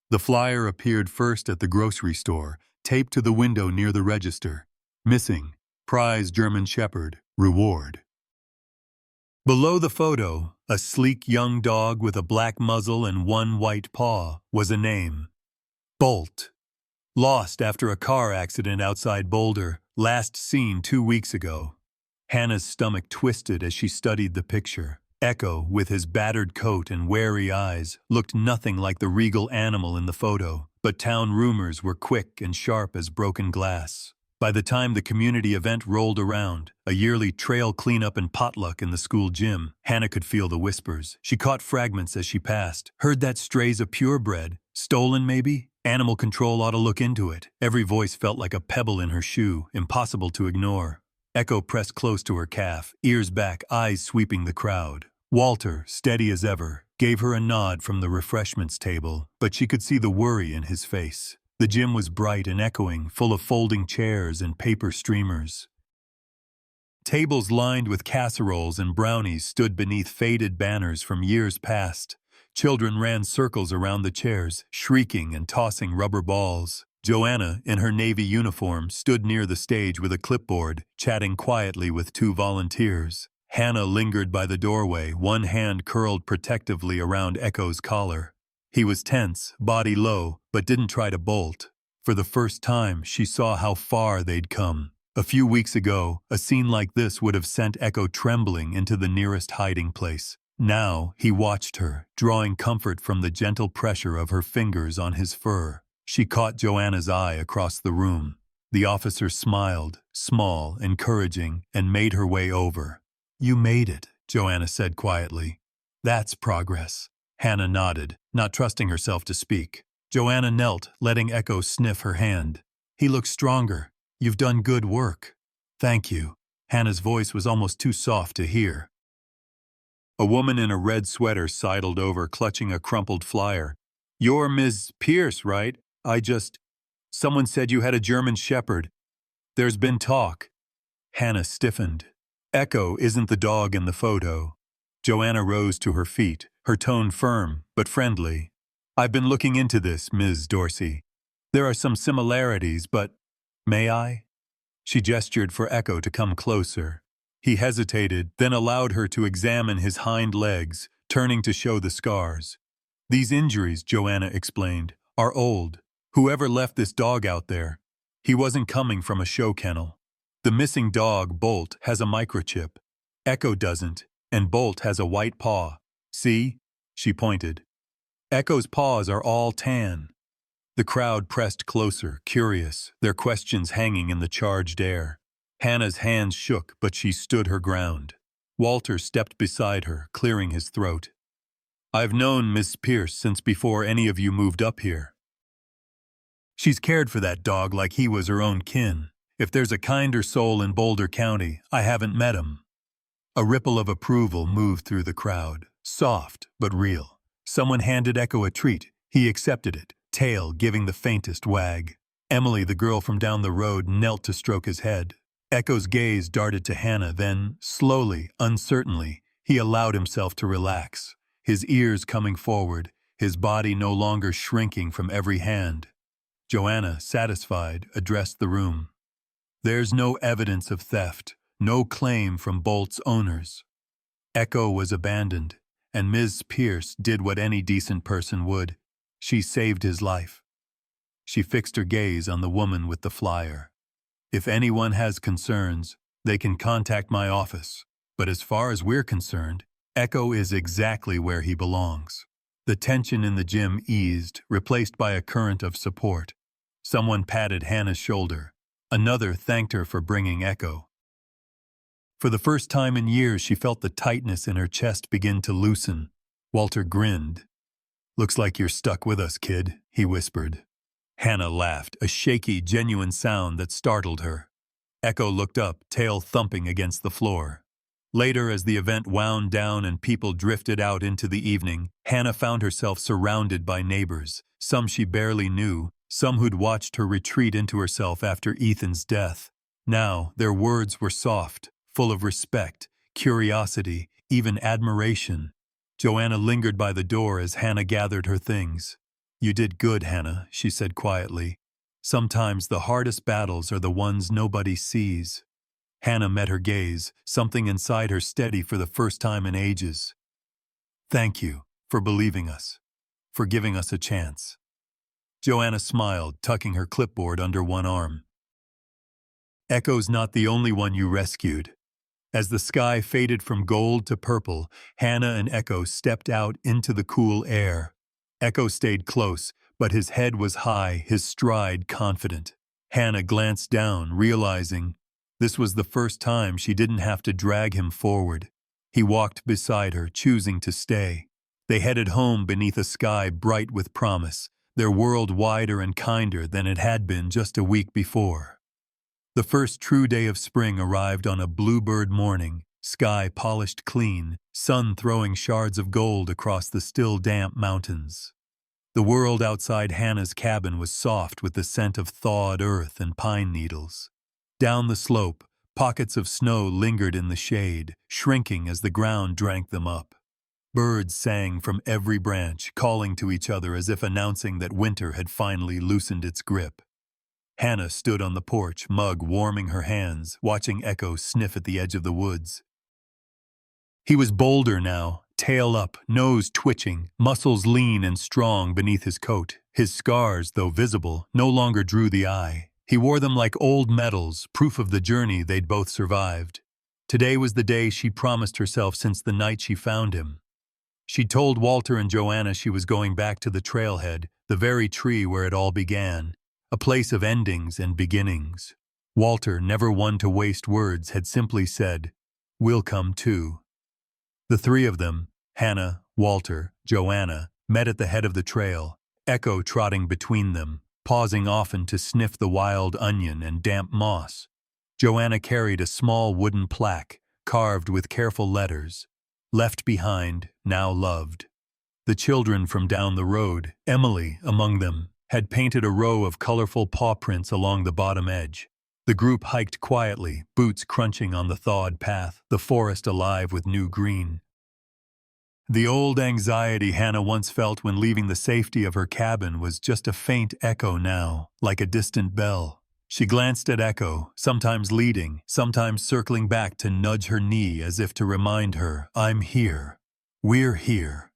The flyer appeared first at the grocery store, taped to the window near the register. Missing, prize German Shepherd, reward. Below the photo, a sleek young dog with a black muzzle and one white paw, was a name. Bolt. Lost after a car accident outside Boulder, last seen 2 weeks ago. Hannah's stomach twisted as she studied the picture. Echo, with his battered coat and wary eyes, looked nothing like the regal animal in the photo, but town rumors were quick and sharp as broken glass. By the time the community event rolled around, a yearly trail cleanup and potluck in the school gym, Hannah could feel the whispers. She caught fragments as she passed. Heard that stray's a purebred. Stolen, maybe? Animal control ought to look into it. Every voice felt like a pebble in her shoe, impossible to ignore. Echo pressed close to her calf, ears back, eyes sweeping the crowd. Walter, steady as ever, gave her a nod from the refreshments table, but she could see the worry in his face. The gym was bright and echoing, full of folding chairs and paper streamers. Tables lined with casseroles and brownies stood beneath faded banners from years past. Children ran circles around the chairs, shrieking and tossing rubber balls. Joanna, in her Navy uniform, stood near the stage with a clipboard, chatting quietly with 2 volunteers. Hannah lingered by the doorway, one hand curled protectively around Echo's collar. He was tense, body low, but didn't try to bolt. For the first time, she saw how far they'd come. A few weeks ago, a scene like this would have sent Echo trembling into the nearest hiding place. Now, he watched her, drawing comfort from the gentle pressure of her fingers on his fur. She caught Joanna's eye across the room. The officer smiled, small, encouraging, and made her way over. "You made it," Joanna said quietly. "That's progress." Hannah nodded, not trusting herself to speak. Joanna knelt, letting Echo sniff her hand. "He looks stronger. You've done good work." "Thank you." Hannah's voice was almost too soft to hear. A woman in a red sweater sidled over, clutching a crumpled flyer. "You're Ms. Pierce, right? Someone said you had a German Shepherd. There's been talk." Hannah stiffened. "Echo isn't the dog in the photo." Joanna rose to her feet, her tone firm but friendly. "I've been looking into this, Ms. Dorsey. There are some similarities, but may I?" She gestured for Echo to come closer. He hesitated, then allowed her to examine his hind legs, turning to show the scars. "These injuries," Joanna explained, "are old. Whoever left this dog out there, he wasn't coming from a show kennel. The missing dog, Bolt, has a microchip. Echo doesn't, and Bolt has a white paw. See?" She pointed. "Echo's paws are all tan." The crowd pressed closer, curious, their questions hanging in the charged air. Hannah's hands shook, but she stood her ground. Walter stepped beside her, clearing his throat. "I've known Miss Pierce since before any of you moved up here. She's cared for that dog like he was her own kin. If there's a kinder soul in Boulder County, I haven't met him." A ripple of approval moved through the crowd, soft but real. Someone handed Echo a treat. He accepted it, tail giving the faintest wag. Emily, the girl from down the road, knelt to stroke his head. Echo's gaze darted to Hannah, then, slowly, uncertainly, he allowed himself to relax, his ears coming forward, his body no longer shrinking from every hand. Joanna, satisfied, addressed the room. "There's no evidence of theft, no claim from Bolt's owners. Echo was abandoned, and Ms. Pierce did what any decent person would. She saved his life." She fixed her gaze on the woman with the flyer. "If anyone has concerns, they can contact my office. But as far as we're concerned, Echo is exactly where he belongs." The tension in the gym eased, replaced by a current of support. Someone patted Hannah's shoulder. Another thanked her for bringing Echo. For the first time in years, she felt the tightness in her chest begin to loosen. Walter grinned. "Looks like you're stuck with us, kid," he whispered. Hannah laughed, a shaky, genuine sound that startled her. Echo looked up, tail thumping against the floor. Later, as the event wound down and people drifted out into the evening, Hannah found herself surrounded by neighbors, some she barely knew, some who'd watched her retreat into herself after Ethan's death. Now, their words were soft, full of respect, curiosity, even admiration. Joanna lingered by the door as Hannah gathered her things. "You did good, Hannah," she said quietly. "Sometimes the hardest battles are the ones nobody sees." Hannah met her gaze, something inside her steady for the first time in ages. "Thank you for believing us, for giving us a chance." Joanna smiled, tucking her clipboard under one arm. "Echo's not the only one you rescued." As the sky faded from gold to purple, Hannah and Echo stepped out into the cool air. Echo stayed close, but his head was high, his stride confident. Hannah glanced down, realizing this was the first time she didn't have to drag him forward. He walked beside her, choosing to stay. They headed home beneath a sky bright with promise, their world wider and kinder than it had been just a week before. The first true day of spring arrived on a bluebird morning, sky polished clean, sun throwing shards of gold across the still damp mountains. The world outside Hannah's cabin was soft with the scent of thawed earth and pine needles. Down the slope, pockets of snow lingered in the shade, shrinking as the ground drank them up. Birds sang from every branch, calling to each other as if announcing that winter had finally loosened its grip. Hannah stood on the porch, mug warming her hands, watching Echo sniff at the edge of the woods. He was bolder now, tail up, nose twitching, muscles lean and strong beneath his coat. His scars, though visible, no longer drew the eye. He wore them like old medals, proof of the journey they'd both survived. Today was the day she promised herself since the night she found him. She'd told Walter and Joanna she was going back to the trailhead, the very tree where it all began, a place of endings and beginnings. Walter, never one to waste words, had simply said, "We'll come too." The three of them, Hannah, Walter, Joanna, met at the head of the trail, Echo trotting between them, pausing often to sniff the wild onion and damp moss. Joanna carried a small wooden plaque, carved with careful letters, "Left behind, now loved." The children from down the road, Emily among them, had painted a row of colorful paw prints along the bottom edge. The group hiked quietly, boots crunching on the thawed path, the forest alive with new green. The old anxiety Hannah once felt when leaving the safety of her cabin was just a faint echo now, like a distant bell. She glanced at Echo, sometimes leading, sometimes circling back to nudge her knee as if to remind her, "I'm here. We're here."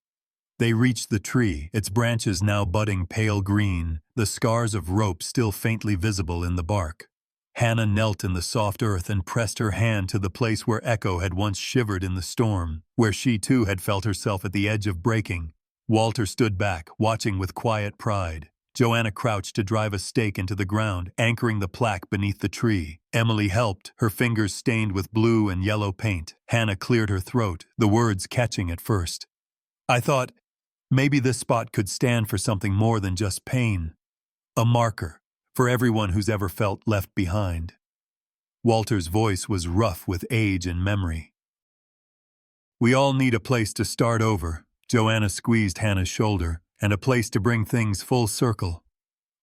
They reached the tree, its branches now budding pale green, the scars of rope still faintly visible in the bark. Hannah knelt in the soft earth and pressed her hand to the place where Echo had once shivered in the storm, where she too had felt herself at the edge of breaking. Walter stood back, watching with quiet pride. Joanna crouched to drive a stake into the ground, anchoring the plaque beneath the tree. Emily helped, her fingers stained with blue and yellow paint. Hannah cleared her throat, the words catching at first. "I thought, maybe this spot could stand for something more than just pain. A marker, for everyone who's ever felt left behind." Walter's voice was rough with age and memory. "We all need a place to start over." Joanna squeezed Hannah's shoulder, "and a place to bring things full circle."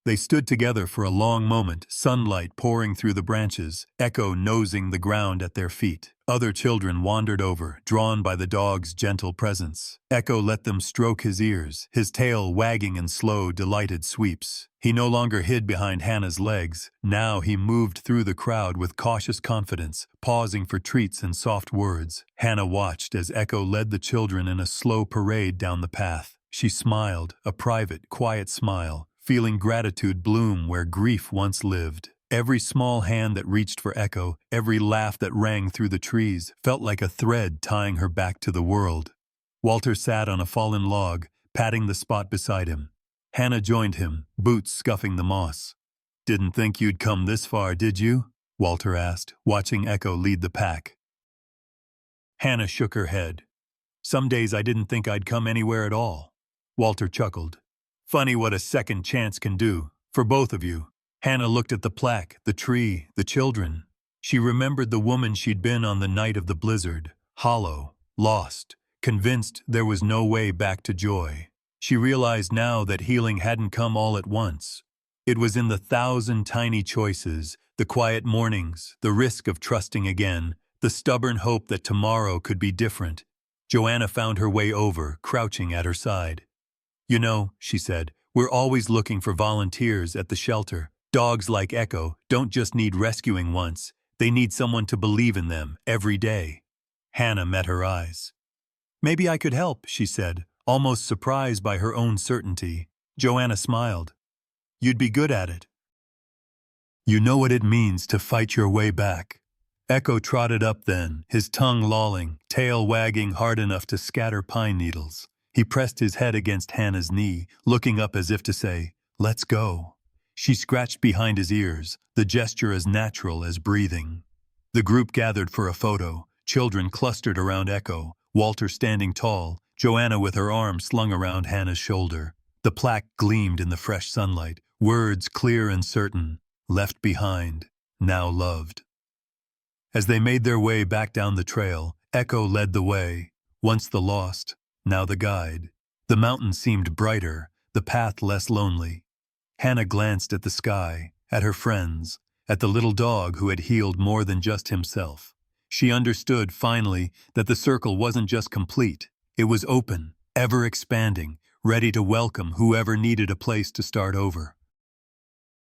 They stood together for a long moment, sunlight pouring through the branches, Echo nosing the ground at their feet. Other children wandered over, drawn by the dog's gentle presence. Echo let them stroke his ears, his tail wagging in slow, delighted sweeps. He no longer hid behind Hannah's legs. Now he moved through the crowd with cautious confidence, pausing for treats and soft words. Hannah watched as Echo led the children in a slow parade down the path. She smiled, a private, quiet smile, feeling gratitude bloom where grief once lived. Every small hand that reached for Echo, every laugh that rang through the trees, felt like a thread tying her back to the world. Walter sat on a fallen log, patting the spot beside him. Hannah joined him, boots scuffing the moss. "Didn't think you'd come this far, did you?" Walter asked, watching Echo lead the pack. Hannah shook her head. "Some days I didn't think I'd come anywhere at all." Walter chuckled. "Funny what a second chance can do, for both of you." Hannah looked at the plaque, the tree, the children. She remembered the woman she'd been on the night of the blizzard, hollow, lost, convinced there was no way back to joy. She realized now that healing hadn't come all at once. It was in the 1,000 tiny choices, the quiet mornings, the risk of trusting again, the stubborn hope that tomorrow could be different. Joanna found her way over, crouching at her side. "You know," she said, "we're always looking for volunteers at the shelter. Dogs like Echo don't just need rescuing once, they need someone to believe in them every day." Hannah met her eyes. "Maybe I could help," she said, almost surprised by her own certainty. Joanna smiled. "You'd be good at it. You know what it means to fight your way back." Echo trotted up then, his tongue lolling, tail wagging hard enough to scatter pine needles. He pressed his head against Hannah's knee, looking up as if to say, "Let's go." She scratched behind his ears, the gesture as natural as breathing. The group gathered for a photo, children clustered around Echo, Walter standing tall, Joanna with her arm slung around Hannah's shoulder. The plaque gleamed in the fresh sunlight, words clear and certain, "Left behind, now loved." As they made their way back down the trail, Echo led the way, once the lost, now the guide. The mountain seemed brighter, the path less lonely. Hannah glanced at the sky, at her friends, at the little dog who had healed more than just himself. She understood, finally, that the circle wasn't just complete. It was open, ever expanding, ready to welcome whoever needed a place to start over.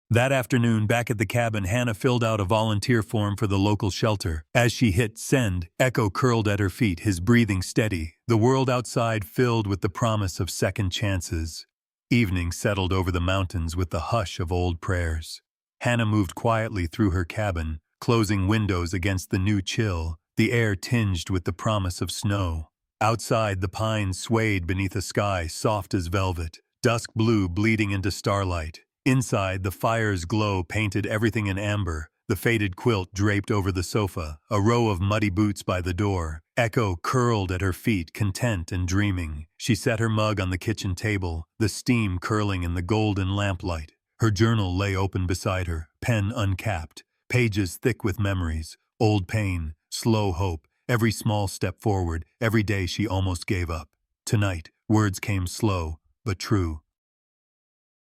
That afternoon, back at the cabin, Hannah filled out a volunteer form for the local shelter. As she hit send, Echo curled at her feet, his breathing steady, the world outside filled with the promise of second chances. Evening settled over the mountains with the hush of old prayers. Hannah moved quietly through her cabin, closing windows against the new chill, the air tinged with the promise of snow. Outside, the pines swayed beneath a sky soft as velvet, dusk blue bleeding into starlight. Inside, the fire's glow painted everything in amber, the faded quilt draped over the sofa, a row of muddy boots by the door. Echo curled at her feet, content and dreaming. She set her mug on the kitchen table, the steam curling in the golden lamplight. Her journal lay open beside her, pen uncapped, pages thick with memories, old pain, slow hope, every small step forward, every day she almost gave up. Tonight, words came slow, but true.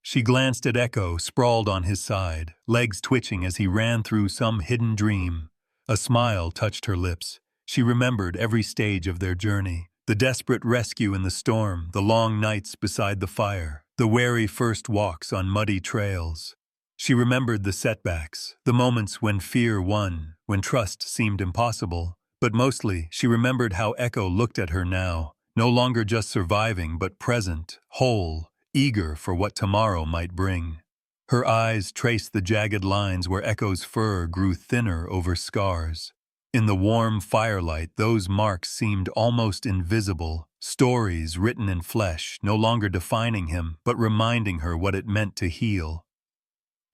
She glanced at Echo, sprawled on his side, legs twitching as he ran through some hidden dream. A smile touched her lips. She remembered every stage of their journey. The desperate rescue in the storm, the long nights beside the fire, the wary first walks on muddy trails. She remembered the setbacks, the moments when fear won, when trust seemed impossible. But mostly, she remembered how Echo looked at her now, no longer just surviving but present, whole, eager for what tomorrow might bring. Her eyes traced the jagged lines where Echo's fur grew thinner over scars. In the warm firelight, those marks seemed almost invisible, stories written in flesh, no longer defining him, but reminding her what it meant to heal.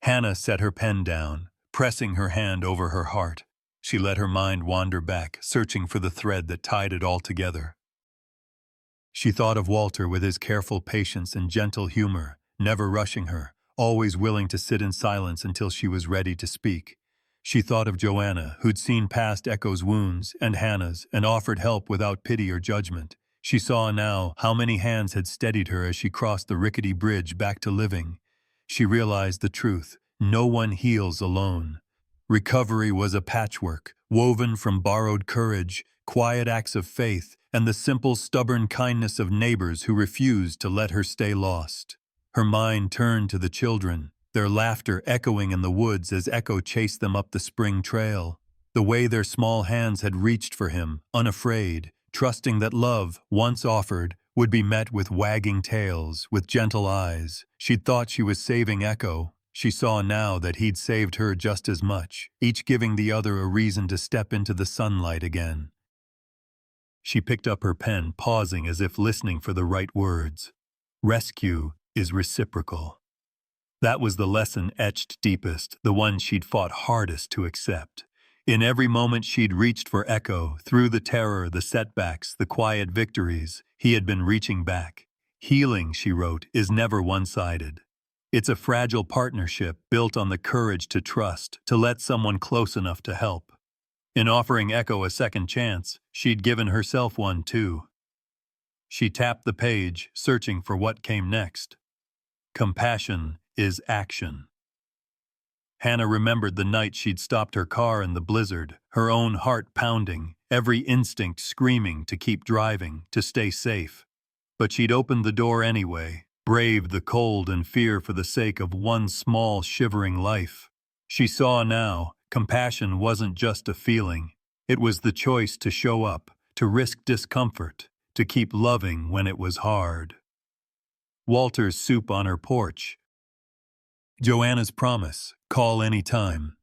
Hannah set her pen down, pressing her hand over her heart. She let her mind wander back, searching for the thread that tied it all together. She thought of Walter with his careful patience and gentle humor, never rushing her, always willing to sit in silence until she was ready to speak. She thought of Joanna, who'd seen past Echo's wounds and Hannah's and offered help without pity or judgment. She saw now how many hands had steadied her as she crossed the rickety bridge back to living. She realized the truth. No one heals alone. Recovery was a patchwork, woven from borrowed courage, quiet acts of faith, and the simple, stubborn kindness of neighbors who refused to let her stay lost. Her mind turned to the children, their laughter echoing in the woods as Echo chased them up the spring trail. The way their small hands had reached for him, unafraid, trusting that love, once offered, would be met with wagging tails, with gentle eyes. She'd thought she was saving Echo. She saw now that he'd saved her just as much, each giving the other a reason to step into the sunlight again. She picked up her pen, pausing as if listening for the right words. Rescue is reciprocal. That was the lesson etched deepest, the one she'd fought hardest to accept. In every moment she'd reached for Echo, through the terror, the setbacks, the quiet victories, he had been reaching back. Healing, she wrote, is never one-sided. It's a fragile partnership built on the courage to trust, to let someone close enough to help. In offering Echo a second chance, she'd given herself one too. She tapped the page, searching for what came next. Compassion is action. Hannah remembered the night she'd stopped her car in the blizzard, her own heart pounding, every instinct screaming to keep driving, to stay safe. But she'd opened the door anyway, braved the cold and fear for the sake of one small, shivering life. She saw now, compassion wasn't just a feeling. It was the choice to show up, to risk discomfort, to keep loving when it was hard. Walter's soup on her porch. Joanna's promise, call any time.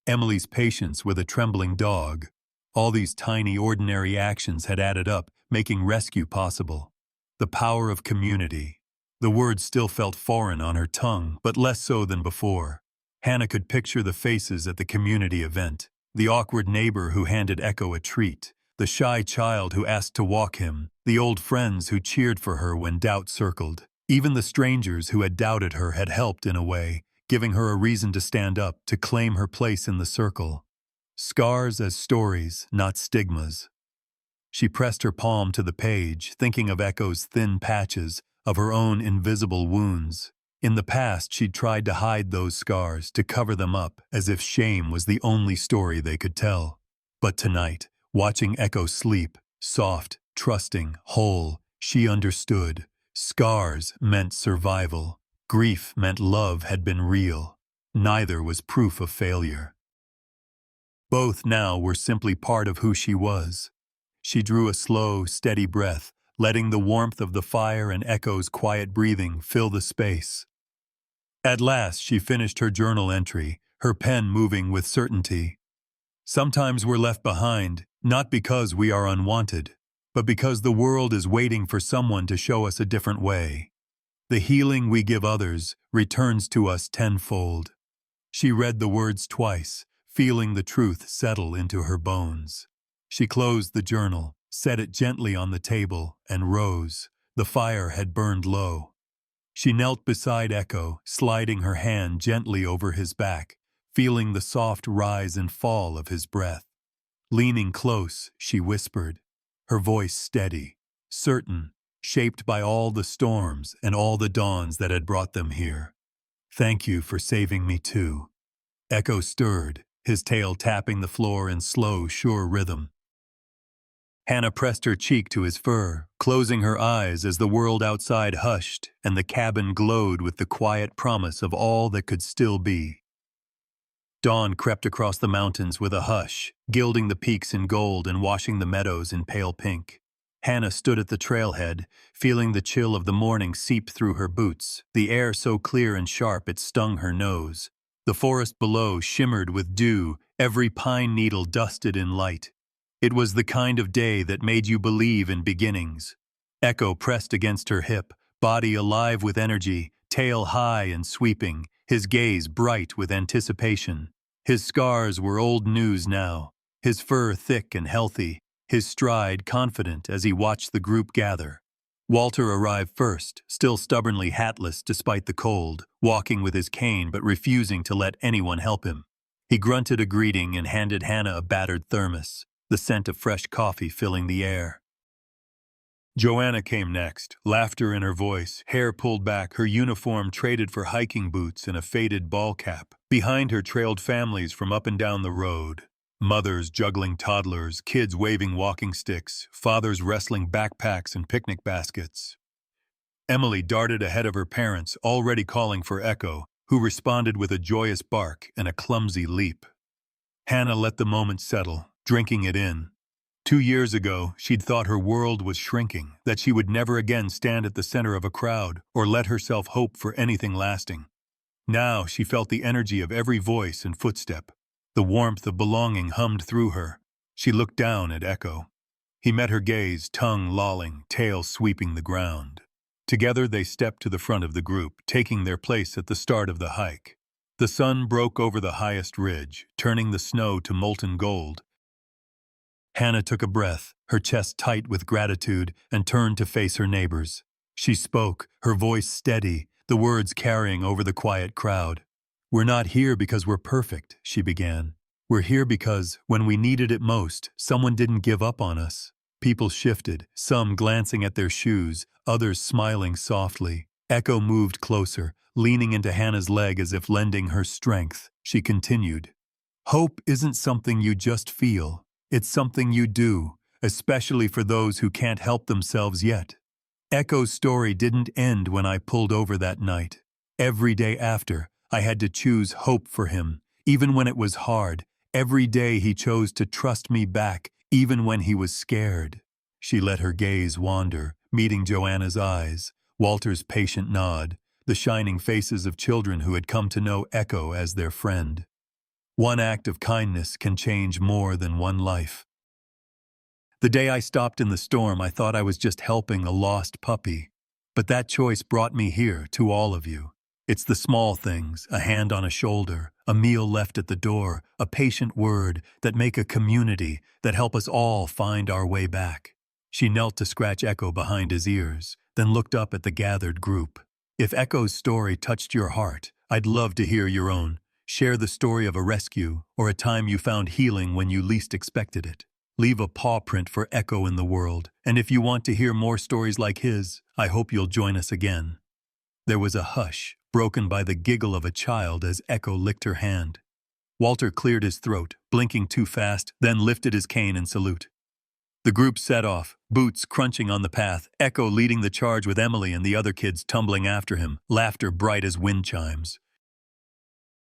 Emily's patience with a trembling dog. All these tiny, ordinary actions had added up, making rescue possible. The power of community. The words still felt foreign on her tongue, but less so than before. Hannah could picture the faces at the community event. The awkward neighbor who handed Echo a treat. The shy child who asked to walk him. The old friends who cheered for her when doubt circled. Even the strangers who had doubted her had helped in a way, giving her a reason to stand up, to claim her place in the circle. Scars as stories, not stigmas. She pressed her palm to the page, thinking of Echo's thin patches, of her own invisible wounds. In the past, she'd tried to hide those scars, to cover them up, as if shame was the only story they could tell. But tonight, watching Echo sleep, soft, trusting, whole, she understood. Scars meant survival. Grief meant love had been real. Neither was proof of failure. Both now were simply part of who she was. She drew a slow, steady breath, letting the warmth of the fire and Echo's quiet breathing fill the space. At last, she finished her journal entry, her pen moving with certainty. Sometimes we're left behind, not because we are unwanted, but because the world is waiting for someone to show us a different way. The healing we give others returns to us tenfold. She read the words twice, feeling the truth settle into her bones. She closed the journal, set it gently on the table, and rose. The fire had burned low. She knelt beside Echo, sliding her hand gently over his back, feeling the soft rise and fall of his breath. Leaning close, she whispered, her voice steady, certain, shaped by all the storms and all the dawns that had brought them here. "Thank you for saving me too." Echo stirred, his tail tapping the floor in slow, sure rhythm. Hannah pressed her cheek to his fur, closing her eyes as the world outside hushed and the cabin glowed with the quiet promise of all that could still be. Dawn crept across the mountains with a hush, gilding the peaks in gold and washing the meadows in pale pink. Hannah stood at the trailhead, feeling the chill of the morning seep through her boots, the air so clear and sharp it stung her nose. The forest below shimmered with dew, every pine needle dusted in light. It was the kind of day that made you believe in beginnings. Echo pressed against her hip, body alive with energy, tail high and sweeping, his gaze bright with anticipation. His scars were old news now, his fur thick and healthy, his stride confident as he watched the group gather. Walter arrived first, still stubbornly hatless despite the cold, walking with his cane but refusing to let anyone help him. He grunted a greeting and handed Hannah a battered thermos, the scent of fresh coffee filling the air. Joanna came next, laughter in her voice, hair pulled back, her uniform traded for hiking boots and a faded ball cap. Behind her trailed families from up and down the road. Mothers juggling toddlers, kids waving walking sticks, fathers wrestling backpacks and picnic baskets. Emily darted ahead of her parents, already calling for Echo, who responded with a joyous bark and a clumsy leap. Hannah let the moment settle, drinking it in. 2 years ago, she'd thought her world was shrinking, that she would never again stand at the center of a crowd or let herself hope for anything lasting. Now she felt the energy of every voice and footstep. The warmth of belonging hummed through her. She looked down at Echo. He met her gaze, tongue lolling, tail sweeping the ground. Together they stepped to the front of the group, taking their place at the start of the hike. The sun broke over the highest ridge, turning the snow to molten gold. Hannah took a breath, her chest tight with gratitude, and turned to face her neighbors. She spoke, her voice steady, the words carrying over the quiet crowd. "We're not here because we're perfect," she began. "We're here because, when we needed it most, someone didn't give up on us." People shifted, some glancing at their shoes, others smiling softly. Echo moved closer, leaning into Hannah's leg as if lending her strength. She continued, "Hope isn't something you just feel. It's something you do, especially for those who can't help themselves yet." Echo's story didn't end when I pulled over that night. Every day after, I had to choose hope for him, even when it was hard. Every day he chose to trust me back, even when he was scared. She let her gaze wander, meeting Joanna's eyes, Walter's patient nod, the shining faces of children who had come to know Echo as their friend. One act of kindness can change more than one life. The day I stopped in the storm, I thought I was just helping a lost puppy. But that choice brought me here, to all of you. It's the small things, a hand on a shoulder, a meal left at the door, a patient word, that make a community, that help us all find our way back. She knelt to scratch Echo behind his ears, then looked up at the gathered group. If Echo's story touched your heart, I'd love to hear your own. Share the story of a rescue or a time you found healing when you least expected it. Leave a paw print for Echo in the world, and if you want to hear more stories like his, I hope you'll join us again. There was a hush, broken by the giggle of a child as Echo licked her hand. Walter cleared his throat, blinking too fast, then lifted his cane in salute. The group set off, boots crunching on the path, Echo leading the charge with Emily and the other kids tumbling after him, laughter bright as wind chimes.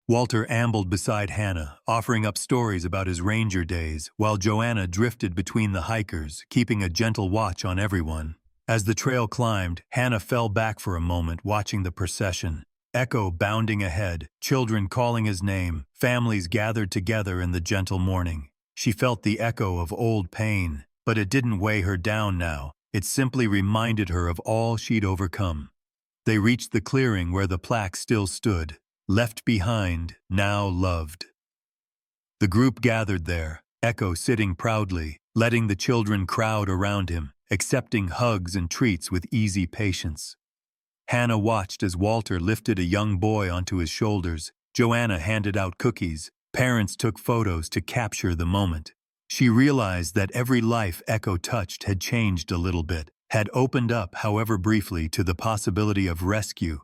Walter ambled beside Hannah, offering up stories about his ranger days, while Joanna drifted between the hikers, keeping a gentle watch on everyone. As the trail climbed, Hannah fell back for a moment, watching the procession. Echo bounding ahead, children calling his name, families gathered together in the gentle morning. She felt the echo of old pain, but it didn't weigh her down now. It simply reminded her of all she'd overcome. They reached the clearing where the plaque still stood, left behind, now loved. The group gathered there, Echo sitting proudly, letting the children crowd around him, accepting hugs and treats with easy patience. Hannah watched as Walter lifted a young boy onto his shoulders. Joanna handed out cookies. Parents took photos to capture the moment. She realized that every life Echo touched had changed a little bit, had opened up, however briefly, to the possibility of rescue.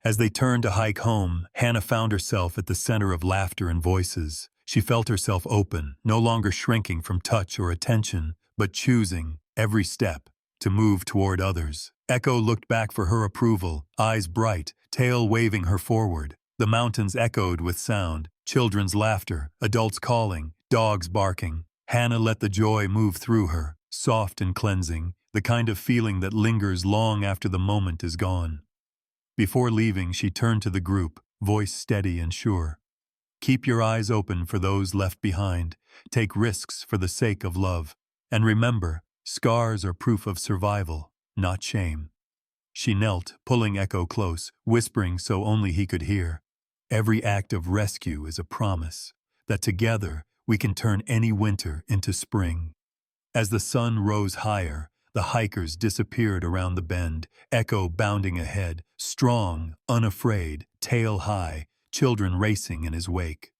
As they turned to hike home, Hannah found herself at the center of laughter and voices. She felt herself open, no longer shrinking from touch or attention, but choosing, every step, to move toward others. Echo looked back for her approval, eyes bright, tail waving her forward. The mountains echoed with sound, children's laughter, adults calling, dogs barking. Hannah let the joy move through her, soft and cleansing, the kind of feeling that lingers long after the moment is gone. Before leaving, she turned to the group, voice steady and sure. Keep your eyes open for those left behind. Take risks for the sake of love. And remember, scars are proof of survival, not shame. She knelt, pulling Echo close, whispering so only he could hear. Every act of rescue is a promise that together we can turn any winter into spring. As the sun rose higher, the hikers disappeared around the bend, Echo bounding ahead, strong, unafraid, tail high, children racing in his wake.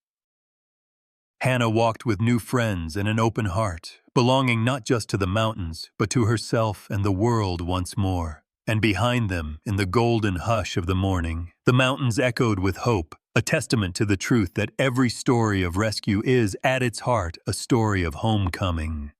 Hannah walked with new friends and an open heart, belonging not just to the mountains, but to herself and the world once more. And behind them, in the golden hush of the morning, the mountains echoed with hope, a testament to the truth that every story of rescue is, at its heart, a story of homecoming.